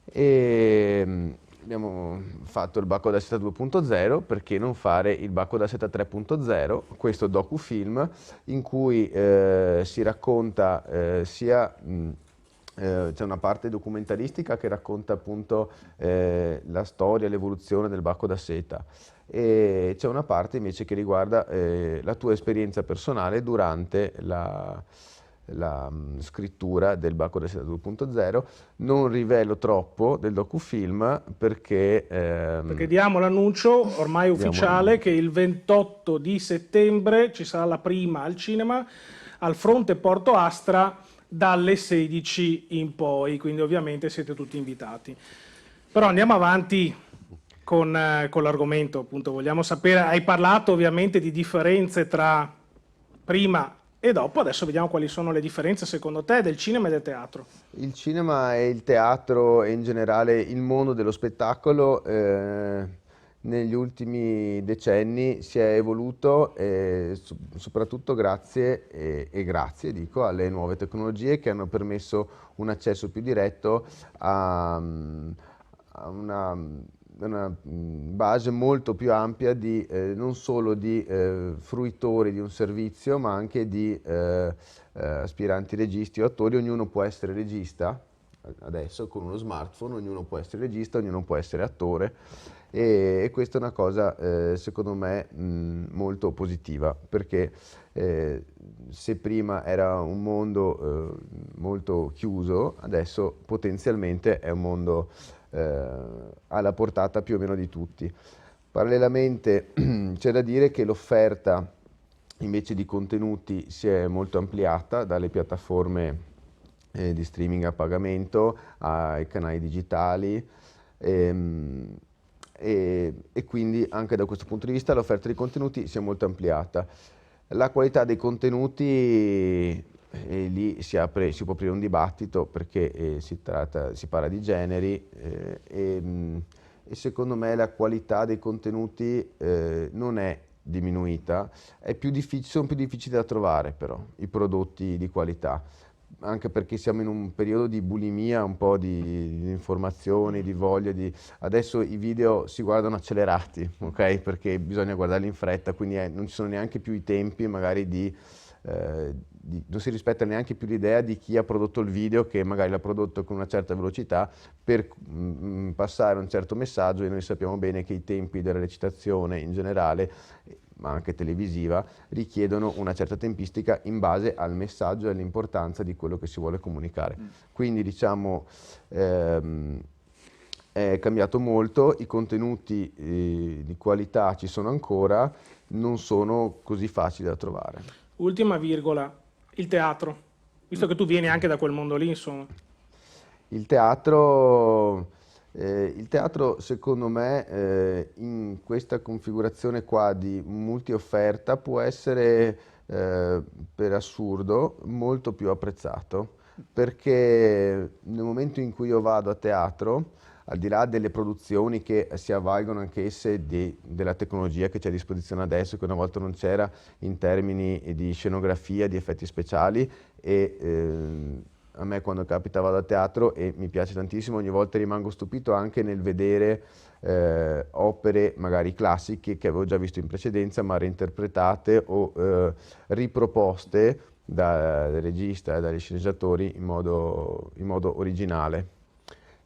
E abbiamo fatto il bacco da seta 2.0, perché non fare il bacco da seta 3.0, questo docufilm in cui si racconta c'è una parte documentaristica che racconta appunto la storia e l'evoluzione del bacco da seta, e c'è una parte invece che riguarda la tua esperienza personale durante la scrittura del bacco da seta 2.0. Non rivelo troppo del docufilm perché diamo l'annuncio ormai ufficiale che il 28 di settembre ci sarà la prima al cinema al Fronte Porto Astra dalle 16 in poi, quindi ovviamente siete tutti invitati. Però andiamo avanti con l'argomento, appunto vogliamo sapere, hai parlato ovviamente di differenze tra prima e dopo, adesso vediamo quali sono le differenze secondo te del cinema e del teatro. Il cinema e il teatro, e in generale il mondo dello spettacolo, negli ultimi decenni si è evoluto, soprattutto grazie dico, alle nuove tecnologie che hanno permesso un accesso più diretto a una base molto più ampia di non solo di fruitori di un servizio, ma anche di aspiranti registi o attori. Ognuno può essere regista adesso con uno smartphone, ognuno può essere regista, ognuno può essere attore, e questa è una cosa secondo me molto positiva, perché se prima era un mondo molto chiuso, adesso potenzialmente è un mondo alla portata più o meno di tutti. Parallelamente c'è da dire che l'offerta invece di contenuti si è molto ampliata, dalle piattaforme di streaming a pagamento ai canali digitali, e quindi anche da questo punto di vista l'offerta di contenuti si è molto ampliata. La qualità dei contenuti, e lì si può aprire un dibattito, perché si parla di generi, e secondo me la qualità dei contenuti non è diminuita, sono più difficili da trovare però i prodotti di qualità, anche perché siamo in un periodo di bulimia, un po' di informazioni, di voglia adesso i video si guardano accelerati, ok? Perché bisogna guardarli in fretta, quindi non ci sono neanche più i tempi magari non si rispetta neanche più l'idea di chi ha prodotto il video, che magari l'ha prodotto con una certa velocità per passare un certo messaggio, e noi sappiamo bene che i tempi della recitazione in generale, ma anche televisiva, richiedono una certa tempistica in base al messaggio e all'importanza di quello che si vuole comunicare. Quindi diciamo è cambiato molto, i contenuti di qualità ci sono ancora, non sono così facili da trovare. Ultima virgola, il teatro, visto che tu vieni anche da quel mondo lì, insomma. Il teatro secondo me in questa configurazione qua di multi-offerta può essere per assurdo molto più apprezzato, perché nel momento in cui io vado a teatro, al di là delle produzioni che si avvalgono anch'esse della tecnologia che c'è a disposizione adesso, che una volta non c'era in termini di scenografia, di effetti speciali, e a me quando capita vado a teatro e mi piace tantissimo, ogni volta rimango stupito anche nel vedere opere magari classiche che avevo già visto in precedenza ma reinterpretate o riproposte dal regista e dagli sceneggiatori in modo originale.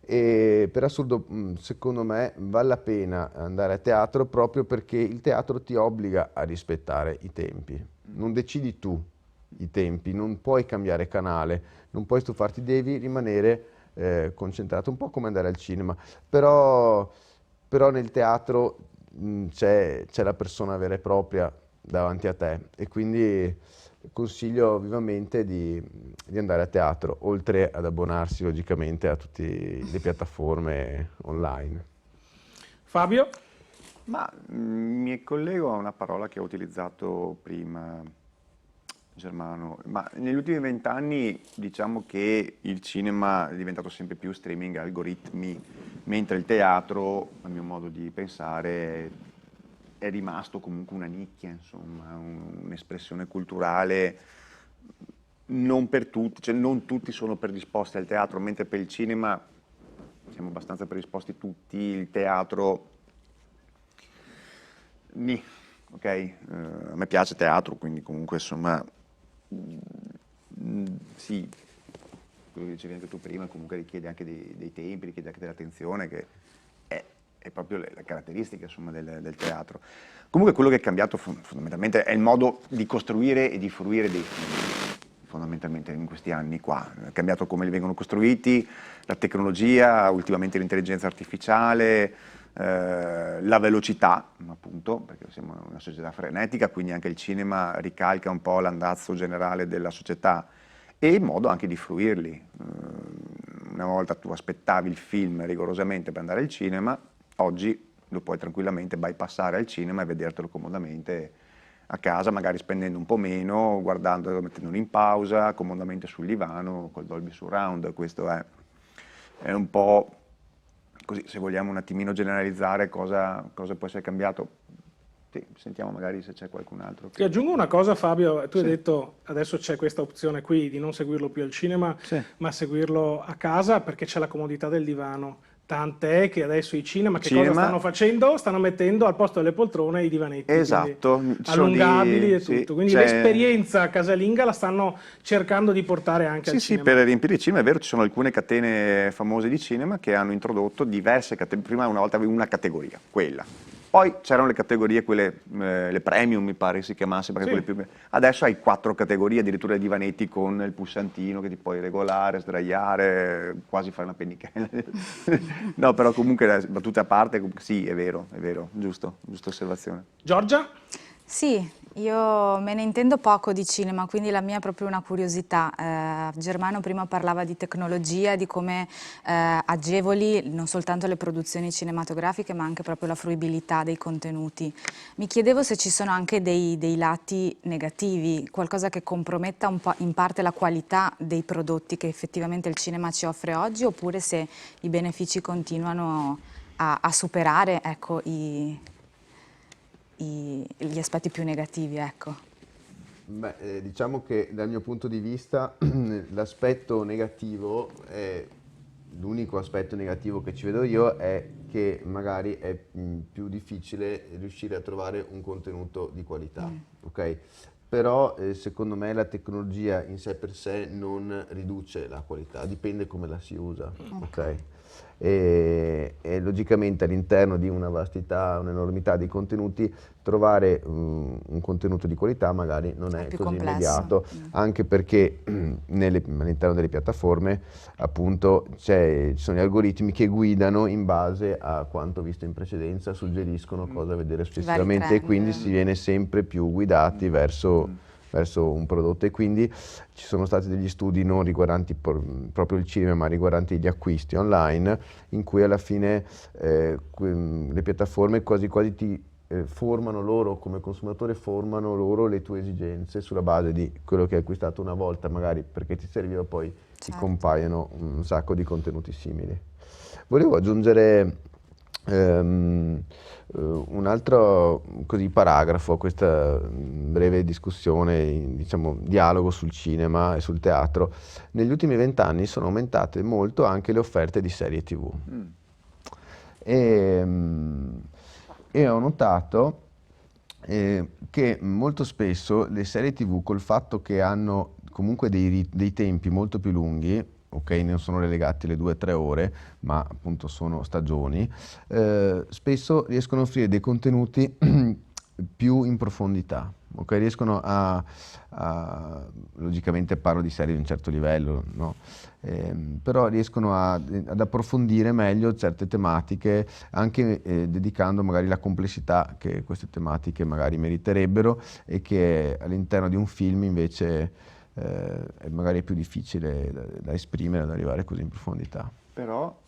E per assurdo, secondo me, vale la pena andare a teatro proprio perché il teatro ti obbliga a rispettare i tempi. Non decidi tu i tempi, non puoi cambiare canale, non puoi stufarti, devi rimanere concentrato, un po' come andare al cinema. Però nel teatro c'è la persona vera e propria davanti a te e quindi consiglio vivamente di andare a teatro, oltre ad abbonarsi logicamente a tutte le piattaforme online. Fabio? Ma mi collego a una parola che ho utilizzato prima, Germano, ma negli ultimi 20 anni diciamo che il cinema è diventato sempre più streaming, algoritmi, mentre il teatro, a mio modo di pensare, è rimasto comunque una nicchia, insomma, un'espressione culturale non per tutti, cioè non tutti sono predisposti al teatro, mentre per il cinema siamo abbastanza predisposti tutti, il teatro, ok, a me piace teatro, quindi comunque insomma, sì, quello che dicevi anche tu prima, comunque richiede anche dei tempi, richiede anche dell'attenzione, che è proprio la caratteristica insomma, del teatro. Comunque quello che è cambiato fondamentalmente è il modo di costruire e di fruire dei film, fondamentalmente in questi anni qua. È cambiato come li vengono costruiti, la tecnologia, ultimamente l'intelligenza artificiale, la velocità, appunto, perché siamo una società frenetica, quindi anche il cinema ricalca un po' l'andazzo generale della società e il modo anche di fruirli. Una volta tu aspettavi il film rigorosamente per andare al cinema, oggi lo puoi tranquillamente bypassare al cinema e vedertelo comodamente a casa, magari spendendo un po' meno, guardandolo, mettendolo in pausa, comodamente sul divano, col Dolby Surround. Questo è un po' così, se vogliamo un attimino generalizzare cosa può essere cambiato. Sì, sentiamo magari se c'è qualcun altro. Ti aggiungo una cosa, Fabio, tu Sì. hai detto adesso c'è questa opzione qui di non seguirlo più al cinema, Sì. ma seguirlo a casa perché c'è la comodità del divano. Tant'è che adesso i cinema che Cinema- cosa stanno facendo? Stanno mettendo al posto delle poltrone i divanetti, Esatto, quindi ci sono allungabili e sì, tutto. Quindi c'è- l'esperienza casalinga la stanno cercando di portare anche al Sì, cinema. per riempire il cinema è vero, ci sono alcune catene famose di cinema che hanno introdotto diverse categorie, prima una volta avevi una categoria, quella, poi c'erano le categorie, quelle, le premium mi pare si chiamasse, perché Sì. quelle più... adesso hai 4 categorie, addirittura i divanetti con il pulsantino che ti puoi regolare, sdraiare, quasi fare una pennichella. No, però comunque battute a parte, sì, è vero, giusta osservazione. Giorgia? Sì, io me ne intendo poco di cinema, quindi la mia è proprio una curiosità. Germano prima parlava di tecnologia, di come agevoli non soltanto le produzioni cinematografiche, ma anche proprio la fruibilità dei contenuti. Mi chiedevo se ci sono anche dei lati negativi, qualcosa che comprometta un po' in parte la qualità dei prodotti che effettivamente il cinema ci offre oggi, oppure se i benefici continuano a superare, ecco, gli aspetti più negativi, ecco. Beh, diciamo che dal mio punto di vista l'aspetto negativo, l'unico aspetto negativo che ci vedo io è che magari è più difficile riuscire a trovare un contenuto di qualità, ok? Però secondo me la tecnologia in sé per sé non riduce la qualità, dipende come la si usa, ok? E logicamente all'interno di una vastità, un'enormità di contenuti, trovare un contenuto di qualità magari non è più così complesso. immediato, anche perché all'interno delle piattaforme appunto ci sono gli algoritmi che guidano in base a quanto visto in precedenza, suggeriscono cosa vedere successivamente e trend. quindi si viene sempre più guidati verso un prodotto, e quindi ci sono stati degli studi non riguardanti proprio il cinema ma riguardanti gli acquisti online, in cui alla fine le piattaforme quasi quasi ti formano loro come consumatore, formano loro le tue esigenze sulla base di quello che hai acquistato una volta, magari perché ti serviva, poi ti Certo. compaiono un sacco di contenuti simili. Volevo aggiungere Un altro così paragrafo a questa breve discussione, diciamo dialogo sul cinema e sul teatro. Negli ultimi 20 anni sono aumentate molto anche le offerte di serie TV. E ho notato che molto spesso le serie TV, col fatto che hanno comunque dei tempi molto più lunghi, ok, non sono relegati alle 2-3 ore, ma appunto sono stagioni, spesso riescono a offrire dei contenuti più in profondità, ok? Riescono logicamente parlo di serie di un certo livello, no? Però riescono ad approfondire meglio certe tematiche, anche dedicando magari la complessità che queste tematiche magari meriterebbero e che all'interno di un film invece magari è più difficile da esprimere, ad arrivare così in profondità. Però,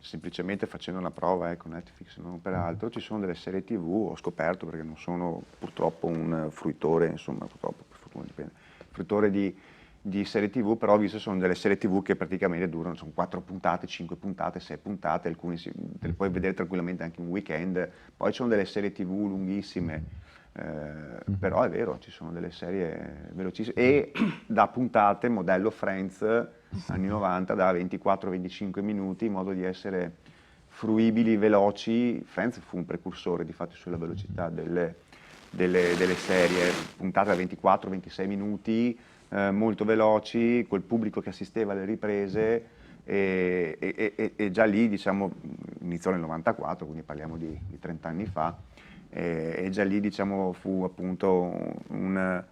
semplicemente facendo una prova con Netflix, non per altro, ci sono delle serie TV, ho scoperto, perché non sono purtroppo un fruitore, insomma, purtroppo, per fortuna dipende, fruitore di serie TV, però ho visto sono delle serie TV che praticamente durano, sono 4 puntate, 5 puntate, 6 puntate, alcune te le puoi vedere tranquillamente anche un weekend, poi ci sono delle serie TV lunghissime. Però è vero, ci sono delle serie velocissime e da puntate modello Friends anni 90 da 24-25 minuti in modo di essere fruibili, veloci. Friends fu un precursore di fatto sulla velocità delle serie, puntate da 24-26 minuti, molto veloci, col pubblico che assisteva alle riprese e già lì, diciamo, iniziò nel 94, quindi parliamo di 30 anni fa. E già lì, diciamo, fu appunto un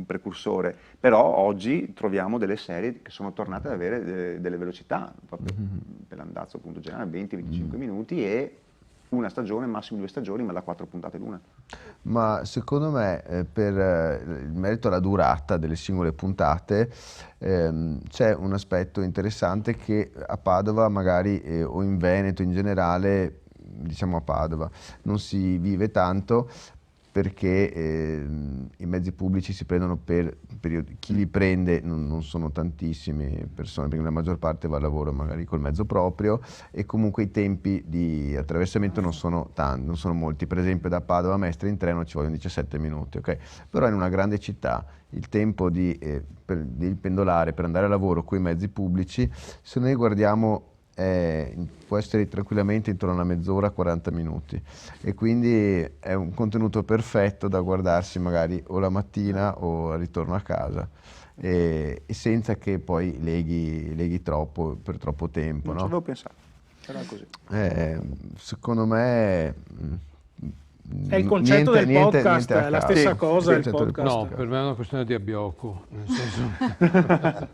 precursore, però oggi troviamo delle serie che sono tornate ad avere delle velocità, proprio per l'andazzo appunto generale, 20-25 minuti e una stagione, massimo 2 stagioni, ma da 4 puntate l'una. Ma secondo me per il merito alla durata delle singole puntate c'è un aspetto interessante che a Padova magari o in Veneto in generale, diciamo a Padova, non si vive tanto perché i mezzi pubblici si prendono per periodi, chi li prende non sono tantissime persone, perché la maggior parte va al lavoro magari col mezzo proprio e comunque i tempi di attraversamento non sono molti. Per esempio da Padova a Mestre in treno ci vogliono 17 minuti, ok? Però in una grande città il tempo di pendolare per andare a lavoro con i mezzi pubblici, se noi guardiamo può essere tranquillamente intorno a una mezz'ora, 40 minuti e quindi è un contenuto perfetto da guardarsi magari o la mattina o al ritorno a casa e senza che poi leghi troppo per troppo tempo. Non no? ci avevo pensato, era così. Secondo me è il concetto del podcast, niente è la stessa sì, cosa il concetto del podcast. No, per me è una questione di abbiocco, nel senso...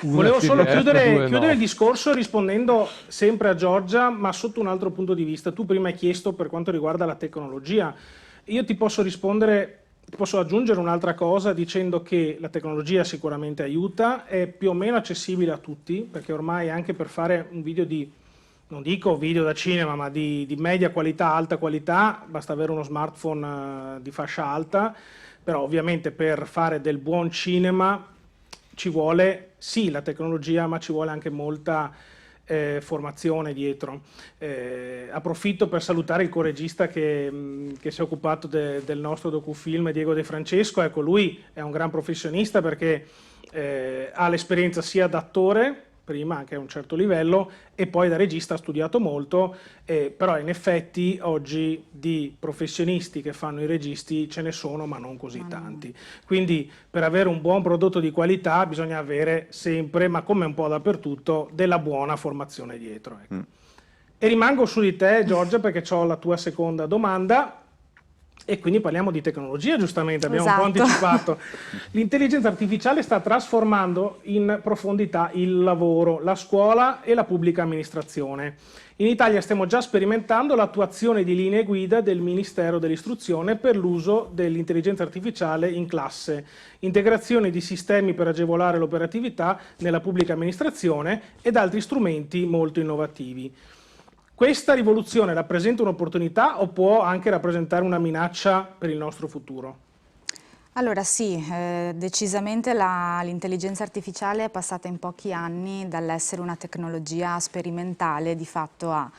Volevo solo chiudere no. il discorso rispondendo sempre a Giorgia, ma sotto un altro punto di vista. Tu prima hai chiesto per quanto riguarda la tecnologia. Io ti posso rispondere, posso aggiungere un'altra cosa dicendo che la tecnologia sicuramente aiuta, è più o meno accessibile a tutti, perché ormai anche per fare un video non dico video da cinema, ma di media qualità, alta qualità, basta avere uno smartphone di fascia alta, però ovviamente per fare del buon cinema ci vuole sì la tecnologia, ma ci vuole anche molta formazione dietro. Approfitto per salutare il coregista che si è occupato del nostro docufilm, Diego De Francesco. Ecco, lui è un gran professionista perché ha l'esperienza sia da attore, prima anche a un certo livello, e poi da regista ha studiato molto, però in effetti oggi di professionisti che fanno i registi ce ne sono, ma non così tanti. Quindi per avere un buon prodotto di qualità bisogna avere sempre, ma come un po' dappertutto, della buona formazione dietro. Ecco. E rimango su di te, Giorgia, perché ho la tua seconda domanda. E quindi parliamo di tecnologia, giustamente, abbiamo un po' anticipato. L'intelligenza artificiale sta trasformando in profondità il lavoro, la scuola e la pubblica amministrazione. In Italia stiamo già sperimentando l'attuazione di linee guida del Ministero dell'Istruzione per l'uso dell'intelligenza artificiale in classe, integrazione di sistemi per agevolare l'operatività nella pubblica amministrazione ed altri strumenti molto innovativi. Questa rivoluzione rappresenta un'opportunità o può anche rappresentare una minaccia per il nostro futuro? Allora sì, decisamente l'intelligenza artificiale è passata in pochi anni dall'essere una tecnologia sperimentale di fatto a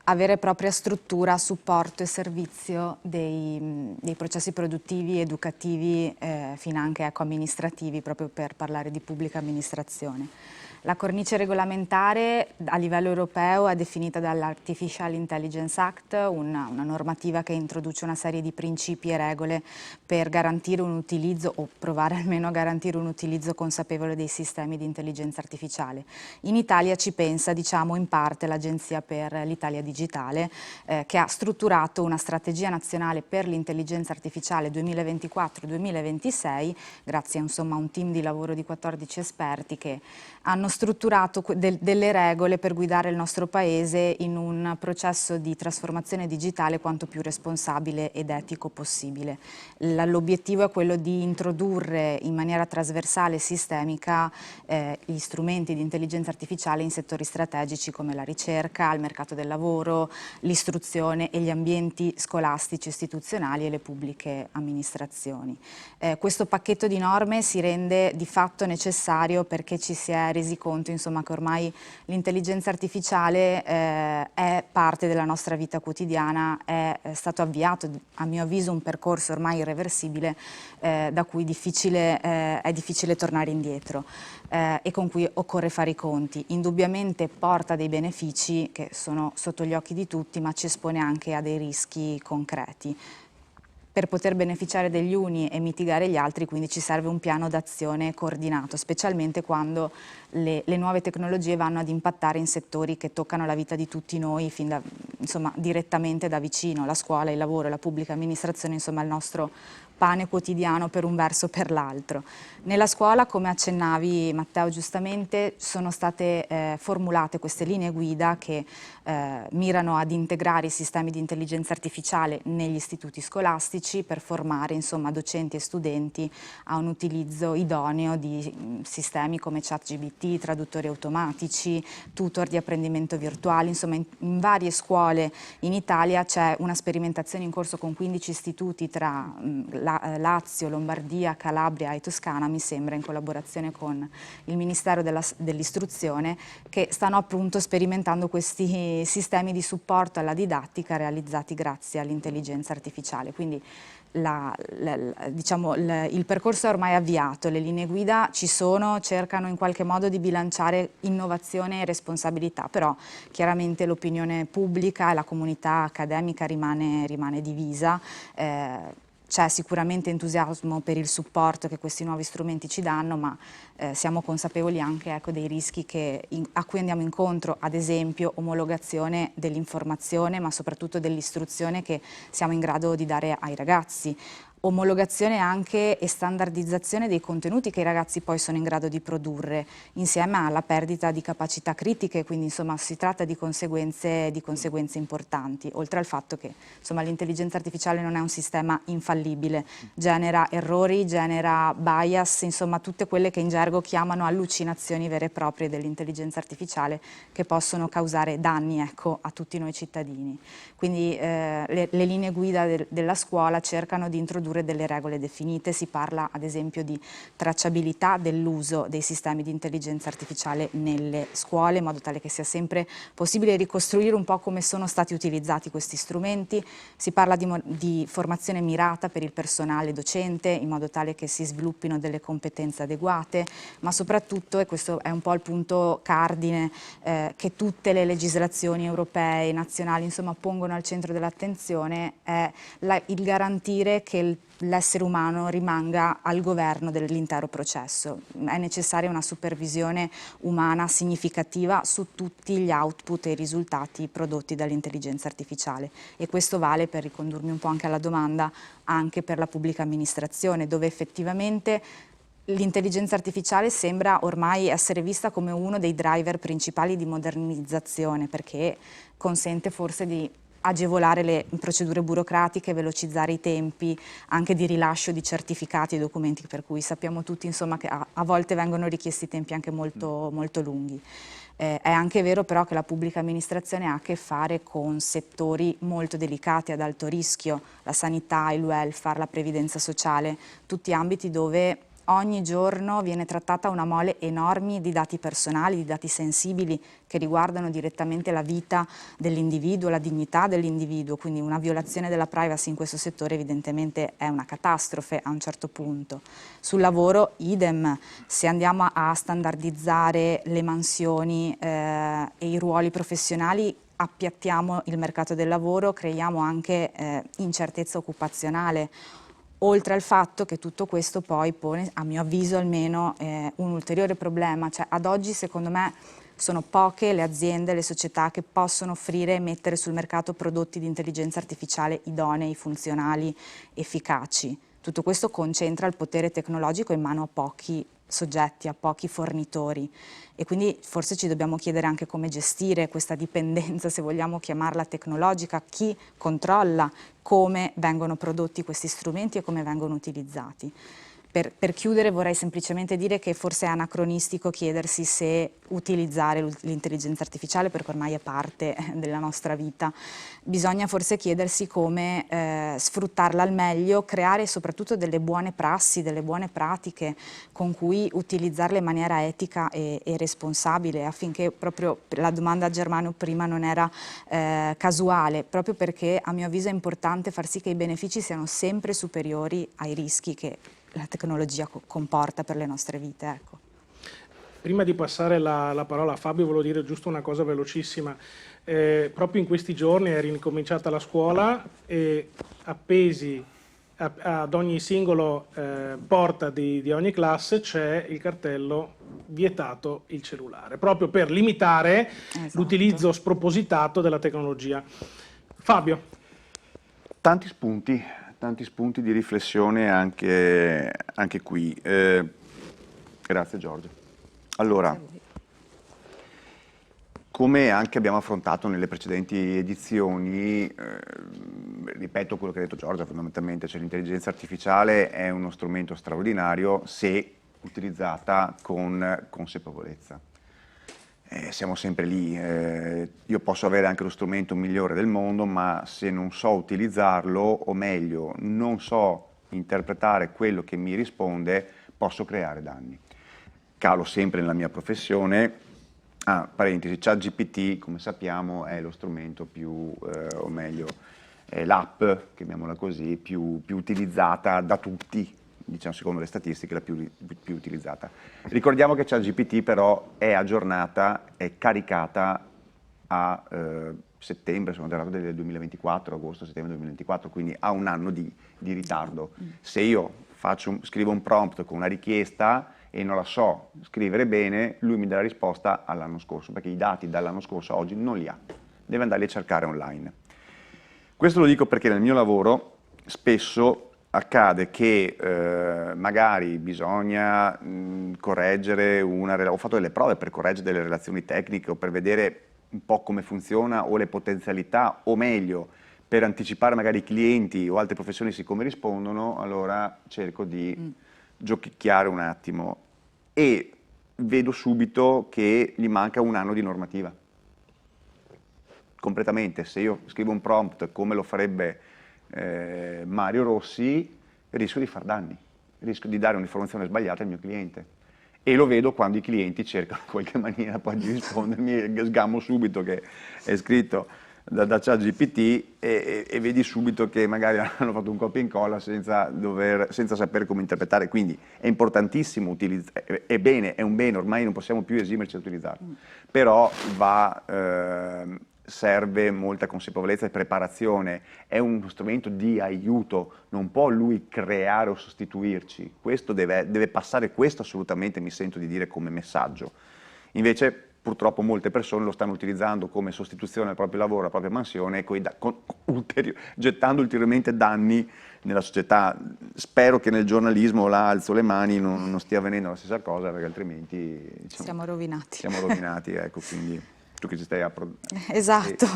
avere propria struttura, supporto e servizio dei processi produttivi, educativi, finanche amministrativi, proprio per parlare di pubblica amministrazione. La cornice regolamentare a livello europeo è definita dall'Artificial Intelligence Act, una normativa che introduce una serie di principi e regole per garantire un utilizzo, o provare almeno a garantire un utilizzo consapevole dei sistemi di intelligenza artificiale. In Italia ci pensa, diciamo, in parte l'Agenzia per l'Italia Digitale, che ha strutturato una strategia nazionale per l'intelligenza artificiale 2024-2026, grazie insomma, a un team di lavoro di 14 esperti che hanno strutturato delle regole per guidare il nostro Paese in un processo di trasformazione digitale quanto più responsabile ed etico possibile. L'obiettivo è quello di introdurre in maniera trasversale e sistemica gli strumenti di intelligenza artificiale in settori strategici come la ricerca, il mercato del lavoro, l'istruzione e gli ambienti scolastici, istituzionali e le pubbliche amministrazioni. Questo pacchetto di norme si rende di fatto necessario perché ci si è resi conto, insomma, che ormai l'intelligenza artificiale è parte della nostra vita quotidiana, è stato avviato, a mio avviso, un percorso ormai irreversibile da cui è difficile tornare indietro e con cui occorre fare i conti. Indubbiamente porta dei benefici che sono sotto gli occhi di tutti, ma ci espone anche a dei rischi concreti. Per poter beneficiare degli uni e mitigare gli altri, quindi ci serve un piano d'azione coordinato, specialmente quando le nuove tecnologie vanno ad impattare in settori che toccano la vita di tutti noi insomma, direttamente da vicino, la scuola, il lavoro, la pubblica amministrazione, insomma il nostro pane quotidiano per un verso o per l'altro. Nella scuola, come accennavi Matteo giustamente, sono state formulate queste linee guida che mirano ad integrare i sistemi di intelligenza artificiale negli istituti scolastici per formare insomma, docenti e studenti a un utilizzo idoneo di sistemi come ChatGPT, traduttori automatici, tutor di apprendimento virtuale. Insomma, in varie scuole in Italia c'è una sperimentazione in corso con 15 istituti tra Lazio, Lombardia, Calabria e Toscana, mi sembra, in collaborazione con il Ministero dell'Istruzione, che stanno appunto sperimentando questi sistemi di supporto alla didattica realizzati grazie all'intelligenza artificiale. Quindi diciamo, il percorso è ormai avviato, le linee guida ci sono, cercano in qualche modo di bilanciare innovazione e responsabilità, però chiaramente l'opinione pubblica e la comunità accademica rimane divisa. C'è sicuramente entusiasmo per il supporto che questi nuovi strumenti ci danno, ma siamo consapevoli anche, ecco, dei rischi a cui andiamo incontro, ad esempio omologazione dell'informazione, ma soprattutto dell'istruzione che siamo in grado di dare ai ragazzi. Omologazione anche e standardizzazione dei contenuti che i ragazzi poi sono in grado di produrre, insieme alla perdita di capacità critiche, quindi insomma si tratta di conseguenze importanti, oltre al fatto che l'intelligenza artificiale non è un sistema infallibile, genera errori, genera bias, insomma tutte quelle che in gergo chiamano allucinazioni vere e proprie dell'intelligenza artificiale che possono causare danni, ecco, a tutti noi cittadini. Quindi le linee guida della scuola cercano di introdurre delle regole definite, si parla ad esempio di tracciabilità dell'uso dei sistemi di intelligenza artificiale nelle scuole, in modo tale che sia sempre possibile ricostruire un po' come sono stati utilizzati questi strumenti, si parla di formazione mirata per il personale docente, in modo tale che si sviluppino delle competenze adeguate, ma soprattutto, e questo è un po' il punto cardine che tutte le legislazioni europee e nazionali insomma pongono al centro dell'attenzione, è il garantire che l'essere umano rimanga al governo dell'intero processo. È necessaria una supervisione umana significativa su tutti gli output e i risultati prodotti dall'intelligenza artificiale, e questo vale, per ricondurmi un po' anche alla domanda, anche per la pubblica amministrazione, dove effettivamente l'intelligenza artificiale sembra ormai essere vista come uno dei driver principali di modernizzazione, perché consente forse di agevolare le procedure burocratiche, velocizzare i tempi anche di rilascio di certificati e documenti, per cui sappiamo tutti insomma che a volte vengono richiesti tempi anche molto, molto lunghi. È anche vero però che la pubblica amministrazione ha a che fare con settori molto delicati, ad alto rischio, la sanità, il welfare, la previdenza sociale, tutti ambiti dove ogni giorno viene trattata una mole enorme di dati personali, di dati sensibili che riguardano direttamente la vita dell'individuo, la dignità dell'individuo, quindi una violazione della privacy in questo settore evidentemente è una catastrofe a un certo punto. Sul lavoro idem, se andiamo a standardizzare le mansioni e i ruoli professionali appiattiamo il mercato del lavoro, creiamo anche incertezza occupazionale. Oltre al fatto che tutto questo poi pone, a mio avviso almeno, un ulteriore problema, cioè ad oggi secondo me sono poche le aziende, le società che possono offrire e mettere sul mercato prodotti di intelligenza artificiale idonei, funzionali, efficaci. Tutto questo concentra il potere tecnologico in mano a pochi soggetti, a pochi fornitori e quindi forse ci dobbiamo chiedere anche come gestire questa dipendenza, se vogliamo chiamarla tecnologica, chi controlla come vengono prodotti questi strumenti e come vengono utilizzati. Per chiudere vorrei semplicemente dire che forse è anacronistico chiedersi se utilizzare l'intelligenza artificiale, perché ormai è parte della nostra vita. Bisogna forse chiedersi come sfruttarla al meglio, creare soprattutto delle buone prassi, delle buone pratiche con cui utilizzarla in maniera etica e responsabile, affinché proprio la domanda a Germano prima non era casuale, proprio perché a mio avviso è importante far sì che i benefici siano sempre superiori ai rischi che la tecnologia comporta per le nostre vite. Ecco. Prima di passare la parola a Fabio volevo dire giusto una cosa velocissima. Proprio in questi giorni è ricominciata la scuola e appesi ad ogni singolo porta di ogni classe c'è il cartello vietato il cellulare, proprio per limitare l'utilizzo spropositato della tecnologia. Fabio. Tanti spunti di riflessione anche qui. Grazie Giorgio. Allora, come anche abbiamo affrontato nelle precedenti edizioni, ripeto quello che ha detto Giorgio fondamentalmente, cioè l'intelligenza artificiale è uno strumento straordinario se utilizzata con consapevolezza. Siamo sempre lì, io posso avere anche lo strumento migliore del mondo, ma se non so utilizzarlo, o meglio, non so interpretare quello che mi risponde, posso creare danni. Calo sempre nella mia professione, parentesi, ChatGPT, come sappiamo, è lo strumento più, o meglio, è l'app, chiamiamola così, più utilizzata da tutti, diciamo secondo le statistiche la più utilizzata. Ricordiamo che ChatGPT però è aggiornata, è caricata a settembre, sono dato del 2024, agosto-settembre 2024, quindi ha un anno di ritardo. Se io scrivo un prompt con una richiesta e non la so scrivere bene, lui mi dà la risposta all'anno scorso, perché i dati dall'anno scorso a oggi non li ha, deve andarli a cercare online. Questo lo dico perché nel mio lavoro spesso accade che magari bisogna correggere ho fatto delle prove per correggere delle relazioni tecniche o per vedere un po' come funziona o le potenzialità, o meglio, per anticipare magari i clienti o altri professionisti come rispondono, allora cerco di giochicchiare un attimo e vedo subito che gli manca un anno di normativa. Completamente, se io scrivo un prompt come lo farebbe Mario Rossi, rischio di far danni, rischio di dare un'informazione sbagliata al mio cliente e lo vedo quando i clienti cercano in qualche maniera poi di rispondermi e sgammo subito che è scritto da ChatGPT e vedi subito che magari hanno fatto un copia e incolla senza sapere come interpretare, quindi è importantissimo utilizzare, è un bene, ormai non possiamo più esimerci da utilizzarlo, però serve molta consapevolezza e preparazione, è uno strumento di aiuto, non può lui creare o sostituirci, questo deve passare, questo assolutamente mi sento di dire come messaggio. Invece purtroppo molte persone lo stanno utilizzando come sostituzione al proprio lavoro, alla propria mansione, gettando ulteriormente danni nella società. Spero che nel giornalismo, là alzo le mani, non stia avvenendo la stessa cosa, perché altrimenti diciamo, siamo rovinati. Siamo rovinati, ecco, quindi. tu che ci stai Esatto,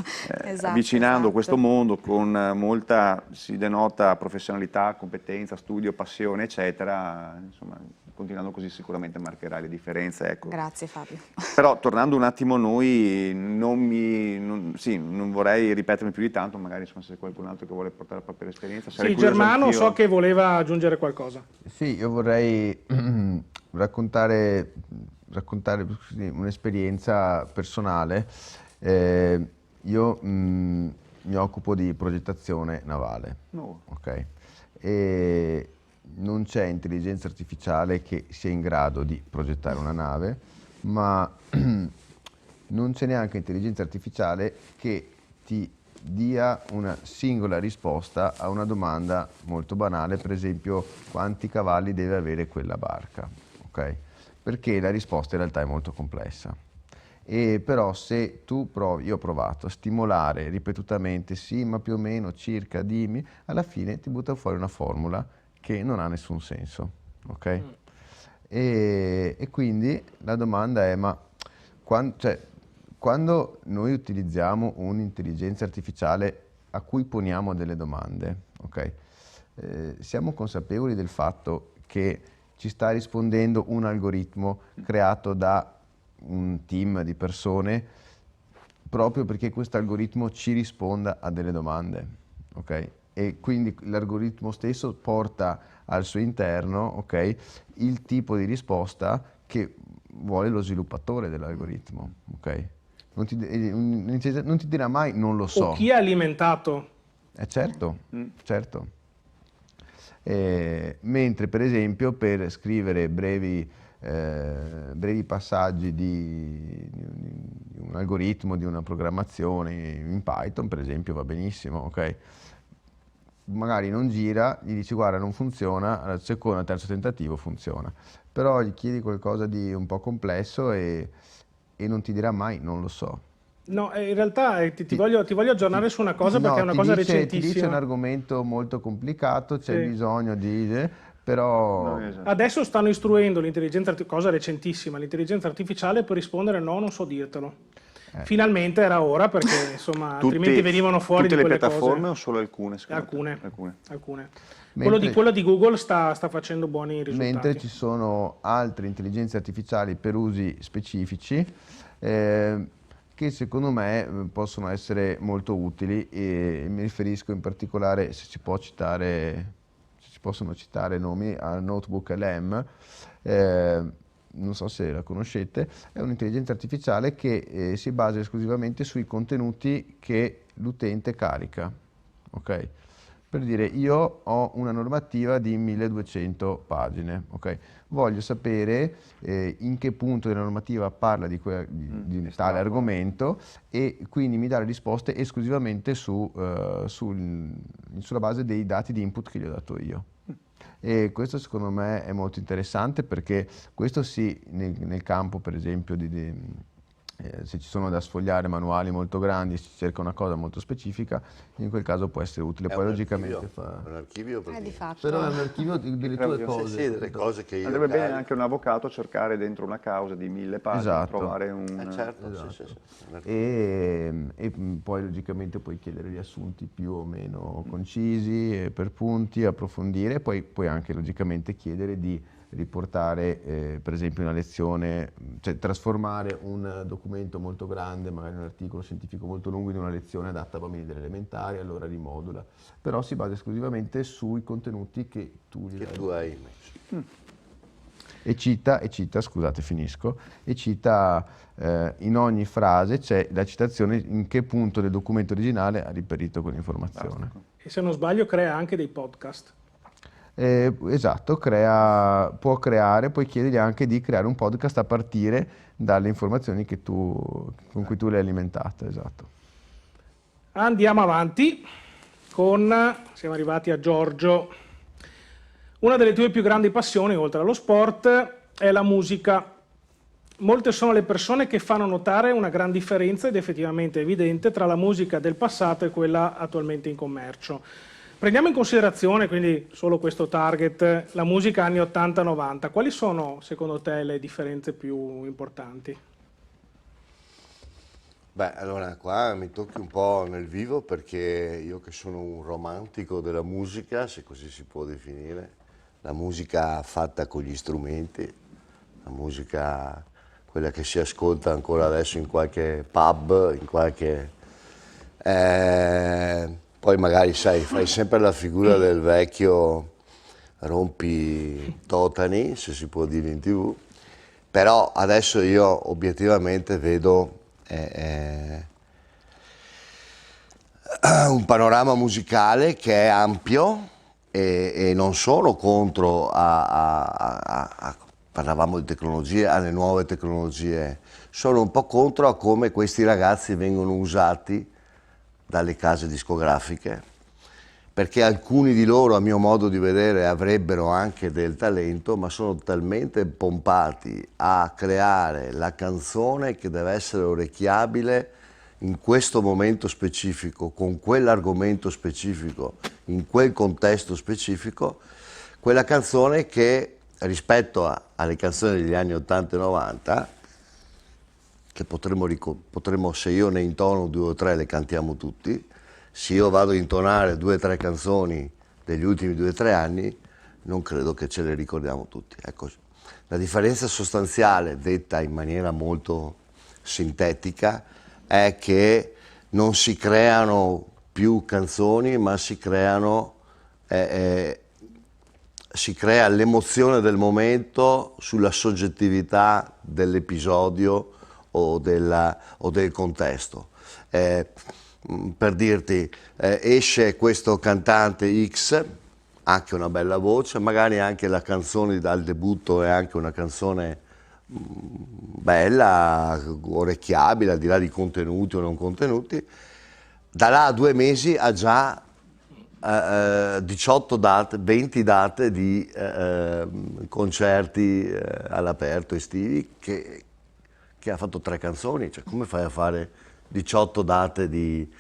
avvicinando esatto. questo mondo con molta, si denota professionalità, competenza, studio, passione, eccetera, insomma, continuando così sicuramente marcherai le differenze. Ecco. Grazie Fabio. Però tornando un attimo a noi, non vorrei ripetermi più di tanto, magari insomma, se c'è qualcun altro che vuole portare la propria esperienza. Sì, Germano, so che voleva aggiungere qualcosa. Sì, io vorrei raccontare un'esperienza personale. Io mi occupo di progettazione navale, ok? E non c'è intelligenza artificiale che sia in grado di progettare una nave, ma non c'è neanche intelligenza artificiale che ti dia una singola risposta a una domanda molto banale, per esempio quanti cavalli deve avere quella barca, ok? Perché la risposta in realtà è molto complessa. E però se tu provi, io ho provato a stimolare ripetutamente, sì, ma più o meno, circa, dimmi, alla fine ti butta fuori una formula che non ha nessun senso, ok? E quindi la domanda è, ma quando noi utilizziamo un'intelligenza artificiale a cui poniamo delle domande, ok? Siamo consapevoli del fatto che ci sta rispondendo un algoritmo creato da un team di persone proprio perché questo algoritmo ci risponda a delle domande, ok? E quindi l'algoritmo stesso porta al suo interno, ok, il tipo di risposta che vuole lo sviluppatore dell'algoritmo, ok? Non ti dirà mai non lo so. O chi ha alimentato. Certo, certo. Mentre per esempio per scrivere brevi passaggi di un algoritmo, di una programmazione in Python, per esempio, va benissimo, ok? Magari non gira, gli dici guarda non funziona, al secondo, al terzo tentativo funziona. Però gli chiedi qualcosa di un po' complesso e non ti dirà mai non lo so. No, in realtà ti voglio aggiornare su una cosa perché è una cosa Ti dice un recentissima. argomento molto complicato, c'è Sì. bisogno di... però... No, esatto. Adesso stanno istruendo l'intelligenza artificiale, cosa recentissima, l'intelligenza artificiale per rispondere no, non so dirtelo. Finalmente era ora perché insomma altrimenti venivano fuori tutte di le quelle piattaforme cose. o solo alcune? Alcune. Alcune. Quello di Google sta facendo buoni risultati. Mentre ci sono altre intelligenze artificiali per usi specifici che secondo me possono essere molto utili e mi riferisco in particolare, se si possono citare nomi, al Notebook LM, non so se la conoscete, è un'intelligenza artificiale che si basa esclusivamente sui contenuti che l'utente carica, ok? Per dire, io ho una normativa di 1200 pagine, ok? Voglio sapere in che punto della normativa parla di tale argomento e quindi mi dà le risposte esclusivamente sulla base dei dati di input che gli ho dato io. E questo secondo me è molto interessante perché questo sì, nel campo per esempio se ci sono da sfogliare manuali molto grandi, si cerca una cosa molto specifica, in quel caso può essere utile. Poi logicamente un archivio Di fatto. però è un archivio delle tue cose. Sì, delle cose che io Andrebbe bene carico. anche un avvocato cercare dentro una causa di 1000 pagine, Esatto. trovare un... Certo, Esatto. sì. E poi logicamente puoi chiedere riassunti più o meno concisi, per punti, approfondire, poi puoi anche logicamente chiedere di riportare per esempio una lezione, cioè trasformare un documento molto grande, magari un articolo scientifico molto lungo, in una lezione adatta a bambini delle elementari, allora rimodula, però si basa esclusivamente sui contenuti che tu gli Che dai. tu hai messo. E cita, scusate finisco, e cita in ogni frase c'è la citazione in che punto del documento originale ha riferito quell'informazione. E se non sbaglio crea anche dei podcast. Esatto, puoi chiedergli anche di creare un podcast a partire dalle informazioni con cui tu le hai alimentate, esatto. Andiamo avanti siamo arrivati a Giorgio. Una delle tue più grandi passioni, oltre allo sport, è la musica. Molte sono le persone che fanno notare una gran differenza ed effettivamente evidente tra la musica del passato e quella attualmente in commercio. Prendiamo in considerazione, quindi solo questo target, la musica anni 80-90. Quali sono secondo te le differenze più importanti? Beh, allora qua mi tocchi un po' nel vivo perché io che sono un romantico della musica, se così si può definire, la musica fatta con gli strumenti, la musica quella che si ascolta ancora adesso in qualche pub, in qualche... poi magari sai, fai sempre la figura del vecchio rompi totani, se si può dire in TV, però adesso io obiettivamente vedo un panorama musicale che è ampio e non sono contro parlavamo di tecnologie, alle nuove tecnologie, sono un po' contro a come questi ragazzi vengono usati dalle case discografiche, perché alcuni di loro, a mio modo di vedere, avrebbero anche del talento, ma sono talmente pompati a creare la canzone che deve essere orecchiabile in questo momento specifico, con quell'argomento specifico, in quel contesto specifico, quella canzone che rispetto alle canzoni degli anni 80 e 90, che potremmo, se io ne intono 2 o 3 le cantiamo tutti, se io vado a intonare 2 o 3 canzoni degli ultimi 2 o 3 anni, non credo che ce le ricordiamo tutti. Ecco, la differenza sostanziale, detta in maniera molto sintetica, è che non si creano più canzoni, ma si crea l'emozione del momento sulla soggettività dell'episodio o del contesto. Per dirti, esce questo cantante X, anche una bella voce, magari anche la canzone dal debutto è anche una canzone bella, orecchiabile, al di là di contenuti o non contenuti, da là a 2 mesi ha già 18 date, 20 date di concerti all'aperto estivi che ha fatto 3 canzoni, cioè come fai a fare 18 date di...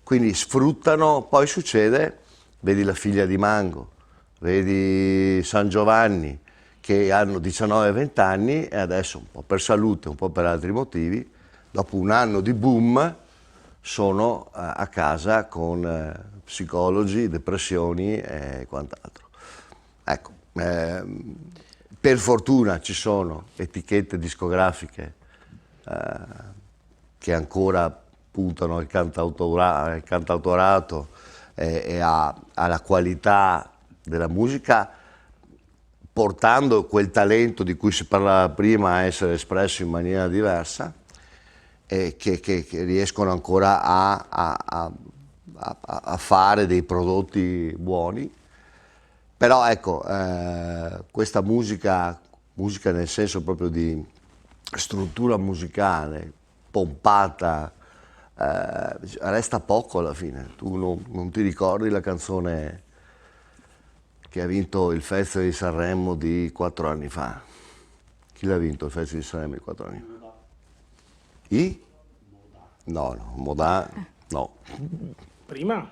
Quindi sfruttano, poi succede, vedi la figlia di Mango, vedi San Giovanni, che hanno 19-20 anni e adesso un po' per salute, un po' per altri motivi, dopo un anno di boom sono a casa con psicologi, depressioni e quant'altro. Ecco, per fortuna ci sono etichette discografiche che ancora puntano al cantautorato e alla qualità della musica, portando quel talento di cui si parlava prima a essere espresso in maniera diversa e che riescono ancora a fare dei prodotti buoni. Però ecco, questa musica nel senso proprio di struttura musicale, pompata, resta poco alla fine. Tu non ti ricordi la canzone che ha vinto il Festival di Sanremo di 4 anni fa? Chi l'ha vinto il Festival di Sanremo di 4 anni fa? No, Modà, no. Prima?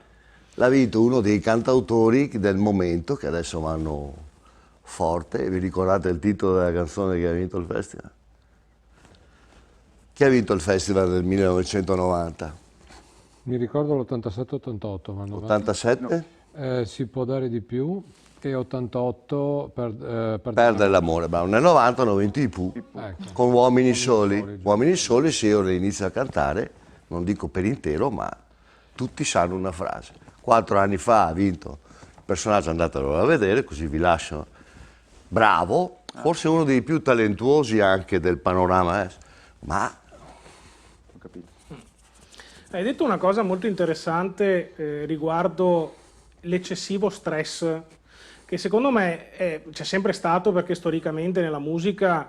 L'ha vinto uno dei cantautori del momento, che adesso vanno forte. Vi ricordate il titolo della canzone che ha vinto il festival? Chi ha vinto il festival del 1990? Mi ricordo l'87-88, ma 87? si può dare di più, e 88 Perdere l'amore. Nel 90 hanno vinto i Pooh, Ecco. con Uomini Soli. Soli, giusto. Uomini Soli, se io le inizio a cantare, non dico per intero, ma tutti sanno una frase. 4 anni fa ha vinto il personaggio, andatelo a vedere, così vi lascio. Bravo, forse uno dei più talentuosi anche del panorama, ma... Ho capito. Hai detto una cosa molto interessante riguardo l'eccessivo stress, che secondo me c'è sempre stato, perché storicamente nella musica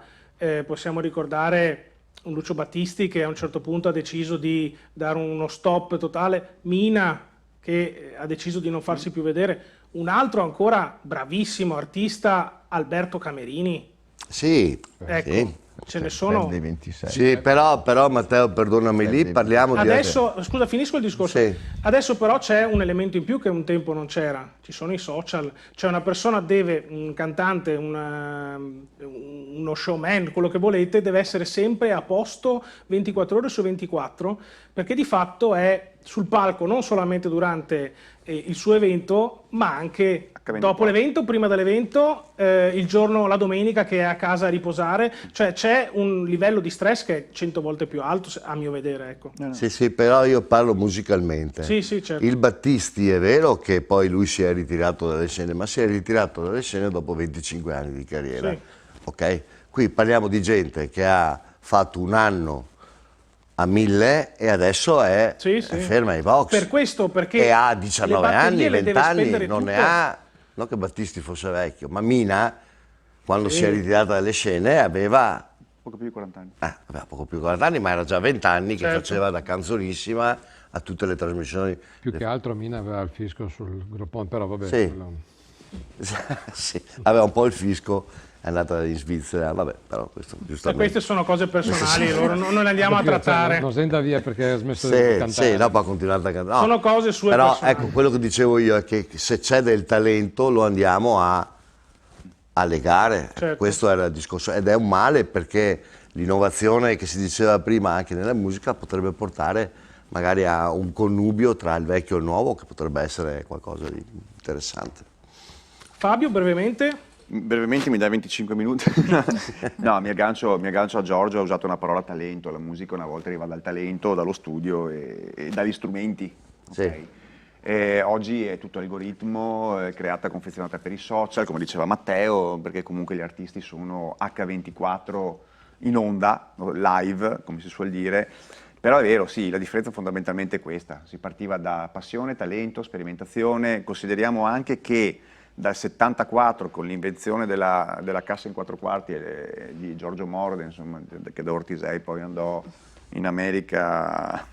possiamo ricordare un Lucio Battisti che a un certo punto ha deciso di dare uno stop totale, Mina che ha deciso di non farsi più vedere, un altro ancora bravissimo artista, Alberto Camerini. Sì, Ecco, sì. ce ne sono. Dei 26. Sì, però Matteo, perdonami, lì parliamo di... Adesso, scusa, finisco il discorso. Sì. Adesso però c'è un elemento in più che un tempo non c'era. Ci sono i social. Cioè una persona deve, un cantante, uno showman, quello che volete, deve essere sempre a posto 24 ore su 24, perché di fatto è sul palco non solamente durante il suo evento, ma anche H24. dopo l'evento, prima dell'evento, il giorno, la domenica che è a casa a riposare. Cioè c'è un livello di stress che è 100 volte più alto, a mio vedere, ecco. Sì, però io parlo musicalmente. Sì, certo. Il Battisti è vero che poi lui si è ritirato dalle scene, ma si è ritirato dalle scene dopo 25 anni di carriera. Sì. Ok? Qui parliamo di gente che ha fatto un anno a 1000 e adesso è ferma ai box. Per questo, perché e ha le 19 batterie anni, le 20 deve anni, spendere non ne tutto. ha, non che Battisti fosse vecchio, ma Mina, quando si è ritirata dalle scene, aveva Poco più di 40 anni. aveva poco più di 40 anni, ma era già 20 anni che Certo. faceva da canzonissima a tutte le trasmissioni. Più che altro Mina aveva il fisco sul groppone, però vabbè. Sì. quello- Sì, aveva un po' il fisco, è andata in Svizzera, vabbè, però questo E giustamente. queste sono cose personali, loro non le andiamo a Cioè, trattare. non senta via perché ha smesso di Sì, cantare. sì, dopo ha continuato a cantare. No, Sono cose sue però personali. ecco, quello che dicevo io è che se c'è del talento lo andiamo a legare. Certo. Questo era il discorso ed è un male perché l'innovazione che si diceva prima anche nella musica potrebbe portare magari a un connubio tra il vecchio e il nuovo che potrebbe essere qualcosa di interessante. Fabio, brevemente. Brevemente mi dai 25 minuti? No, mi aggancio a Giorgio, ha usato una parola talento, la musica una volta arriva dal talento, dallo studio e dagli strumenti. Sì. Oggi è tutto algoritmo, creata, confezionata per i social, come diceva Matteo, perché comunque gli artisti sono H24 in onda, live, come si suol dire. Però è vero, sì, la differenza fondamentalmente è questa. Si partiva da passione, talento, sperimentazione. Consideriamo anche che dal 74, con l'invenzione della cassa in 4/4 di Giorgio Moroder, insomma, che da Ortisei poi andò in America a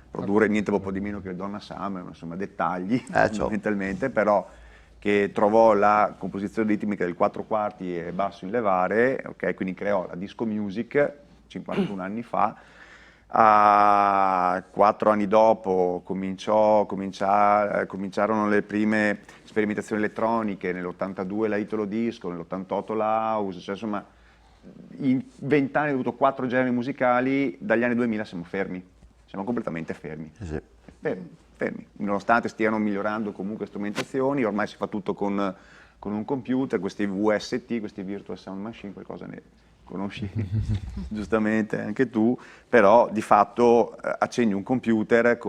produrre niente poco di meno che Donna Summer, insomma, dettagli fondamentalmente, però che trovò la composizione ritmica del 4/4 e basso in levare, okay, quindi creò la disco music 51 anni fa. 4 anni dopo cominciarono le prime sperimentazioni elettroniche, nell'82 la Italo Disco, nell'88 la House, cioè insomma in 20 anni ho avuto 4 generi musicali, dagli anni 2000 siamo fermi, siamo completamente fermi. Sì. Fermi, nonostante stiano migliorando comunque strumentazioni, ormai si fa tutto con un computer, questi VST, questi Virtual Sound Machine, qualcosa ne conosci giustamente anche tu, però di fatto accendi un computer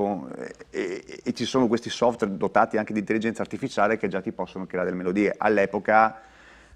e ci sono questi software dotati anche di intelligenza artificiale che già ti possono creare delle melodie. All'epoca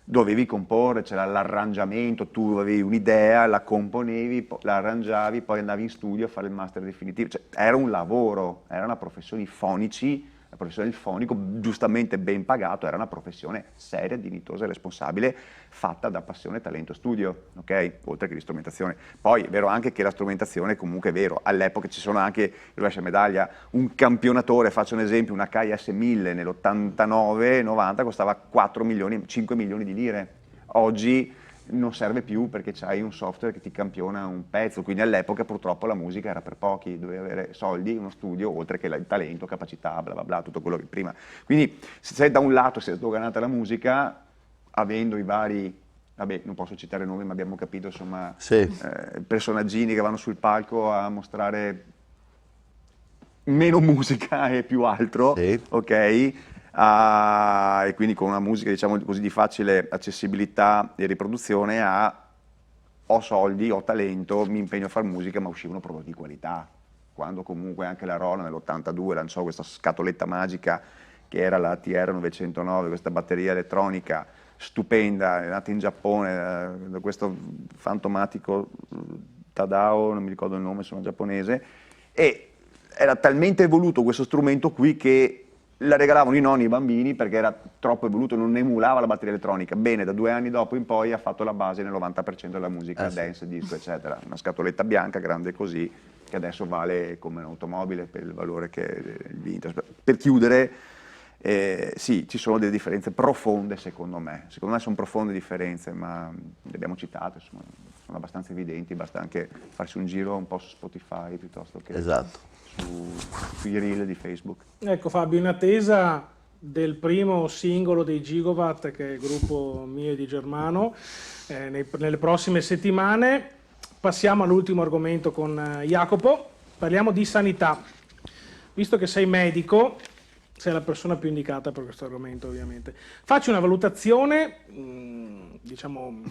dovevi comporre, c'era l'arrangiamento, tu avevi un'idea, la componevi, la arrangiavi, poi andavi in studio a fare il master definitivo, cioè, era un lavoro, era una professione, i fonici, la professione del fonico, giustamente ben pagato, era una professione seria, dignitosa e responsabile, fatta da passione, talento, studio, ok? Oltre che di strumentazione. Poi è vero anche che la strumentazione comunque è vero, all'epoca ci sono anche, il rovescio a medaglia, un campionatore, faccio un esempio, una Akai S1000 nell'89-90 costava 5 milioni di lire, oggi non serve più perché c'hai un software che ti campiona un pezzo, quindi all'epoca purtroppo la musica era per pochi, dovevi avere soldi, uno studio, oltre che il talento, capacità, bla bla bla, tutto quello che prima. Quindi se da un lato si è sdoganata la musica, avendo i vari, vabbè non posso citare nomi ma abbiamo capito insomma, Sì. personaggini che vanno sul palco a mostrare meno musica e più altro, Sì. ok? E quindi con una musica diciamo così di facile accessibilità e riproduzione ho soldi, ho talento, mi impegno a fare musica ma uscivano prodotti di qualità, quando comunque anche la Roland nell'82 lanciò questa scatoletta magica che era la TR-909, questa batteria elettronica stupenda, è nata in Giappone da questo fantomatico Tadao, non mi ricordo il nome, sono giapponese, e era talmente evoluto questo strumento qui che la regalavano i nonni ai bambini perché era troppo evoluto, non emulava la batteria elettronica. Bene, da 2 anni dopo in poi ha fatto la base nel 90% della musica, dance, disco, eccetera. Una scatoletta bianca grande così, che adesso vale come un'automobile per il valore che è il vintage. Per chiudere, Sì, ci sono delle differenze profonde secondo me sono profonde differenze, ma le abbiamo citate, insomma, sono abbastanza evidenti, basta anche farsi un giro un po' su Spotify piuttosto che sui reel di Facebook. Ecco Fabio, in attesa del primo singolo dei Gigawatt, che è il gruppo mio e di Germano, nelle prossime settimane, passiamo all'ultimo argomento con Jacopo, parliamo di sanità. Visto che sei medico, sei la persona più indicata per questo argomento ovviamente. Facci una valutazione, diciamo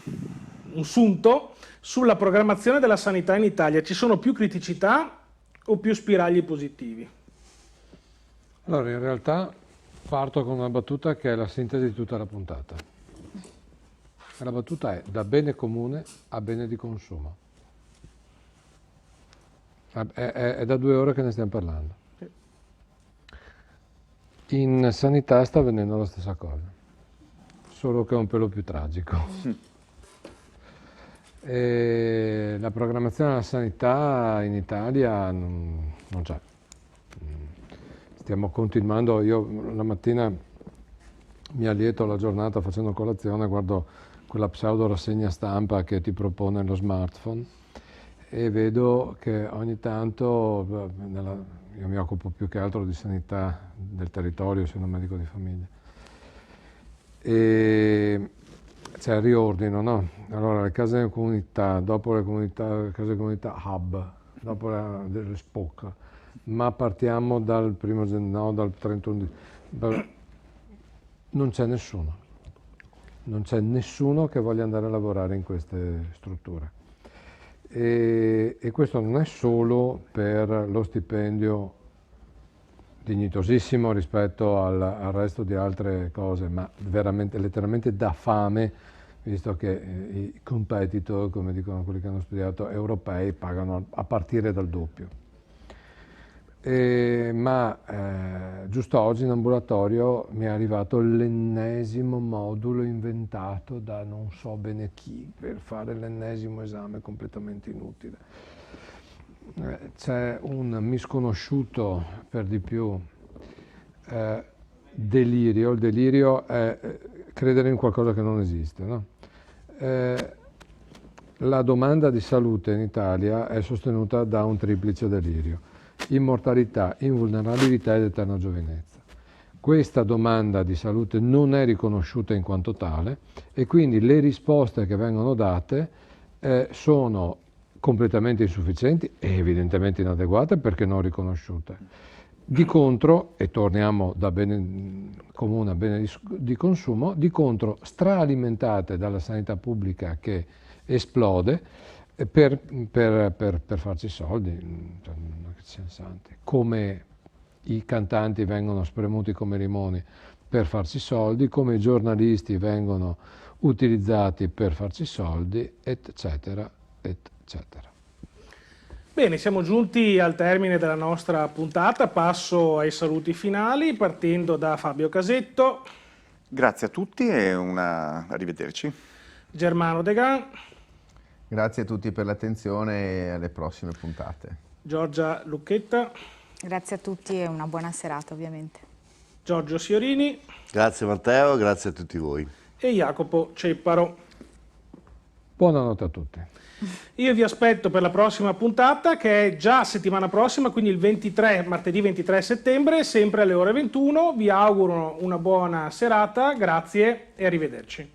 un sunto, sulla programmazione della sanità in Italia. Ci sono più criticità o più spiragli positivi? Allora, in realtà parto con una battuta che è la sintesi di tutta la puntata. La battuta è: da bene comune a bene di consumo. È da 2 ore che ne stiamo parlando. In sanità sta avvenendo la stessa cosa, solo che è un pelo più tragico. E la programmazione della sanità in Italia non c'è. Stiamo continuando, io la mattina mi allieto la giornata facendo colazione, guardo quella pseudo rassegna stampa che ti propone lo smartphone e vedo che ogni tanto, io mi occupo più che altro di sanità del territorio, sono medico di famiglia, e c'è il riordino, no? Allora le case di comunità, dopo le case di comunità hub, dopo le SPOC, ma partiamo dal 31 non c'è nessuno. Non c'è nessuno che voglia andare a lavorare in queste strutture. E questo non è solo per lo stipendio dignitosissimo rispetto al resto di altre cose, ma veramente, letteralmente da fame, visto che i competitor, come dicono quelli che hanno studiato, europei, pagano a partire dal doppio. Giusto oggi in ambulatorio mi è arrivato l'ennesimo modulo inventato da non so bene chi per fare l'ennesimo esame completamente inutile. C'è un misconosciuto, per di più, delirio. Il delirio è credere in qualcosa che non esiste, no? La domanda di salute in Italia è sostenuta da un triplice delirio: immortalità, invulnerabilità ed eterna giovinezza. Questa domanda di salute non è riconosciuta in quanto tale e quindi le risposte che vengono date sono completamente insufficienti e evidentemente inadeguate perché non riconosciute. Di contro, e torniamo da bene comune a bene di consumo, di contro straalimentate dalla sanità pubblica che esplode per farci soldi, cioè, non è che siano santi. Come i cantanti vengono spremuti come limoni per farci soldi, come i giornalisti vengono utilizzati per farci soldi, eccetera, eccetera. Bene, siamo giunti al termine della nostra puntata, passo ai saluti finali partendo da Fabio Casetto. Grazie a tutti e arrivederci. Germano De Gran. Grazie a tutti per l'attenzione e alle prossime puntate. Giorgia Lucchetta. Grazie a tutti e una buona serata ovviamente. Giorgio Siorini. Grazie Matteo, grazie a tutti voi. E Jacopo Cepparo. Buonanotte a tutti. Io vi aspetto per la prossima puntata, che è già settimana prossima, quindi martedì 23 settembre, sempre alle ore 21. Vi auguro una buona serata, grazie e arrivederci.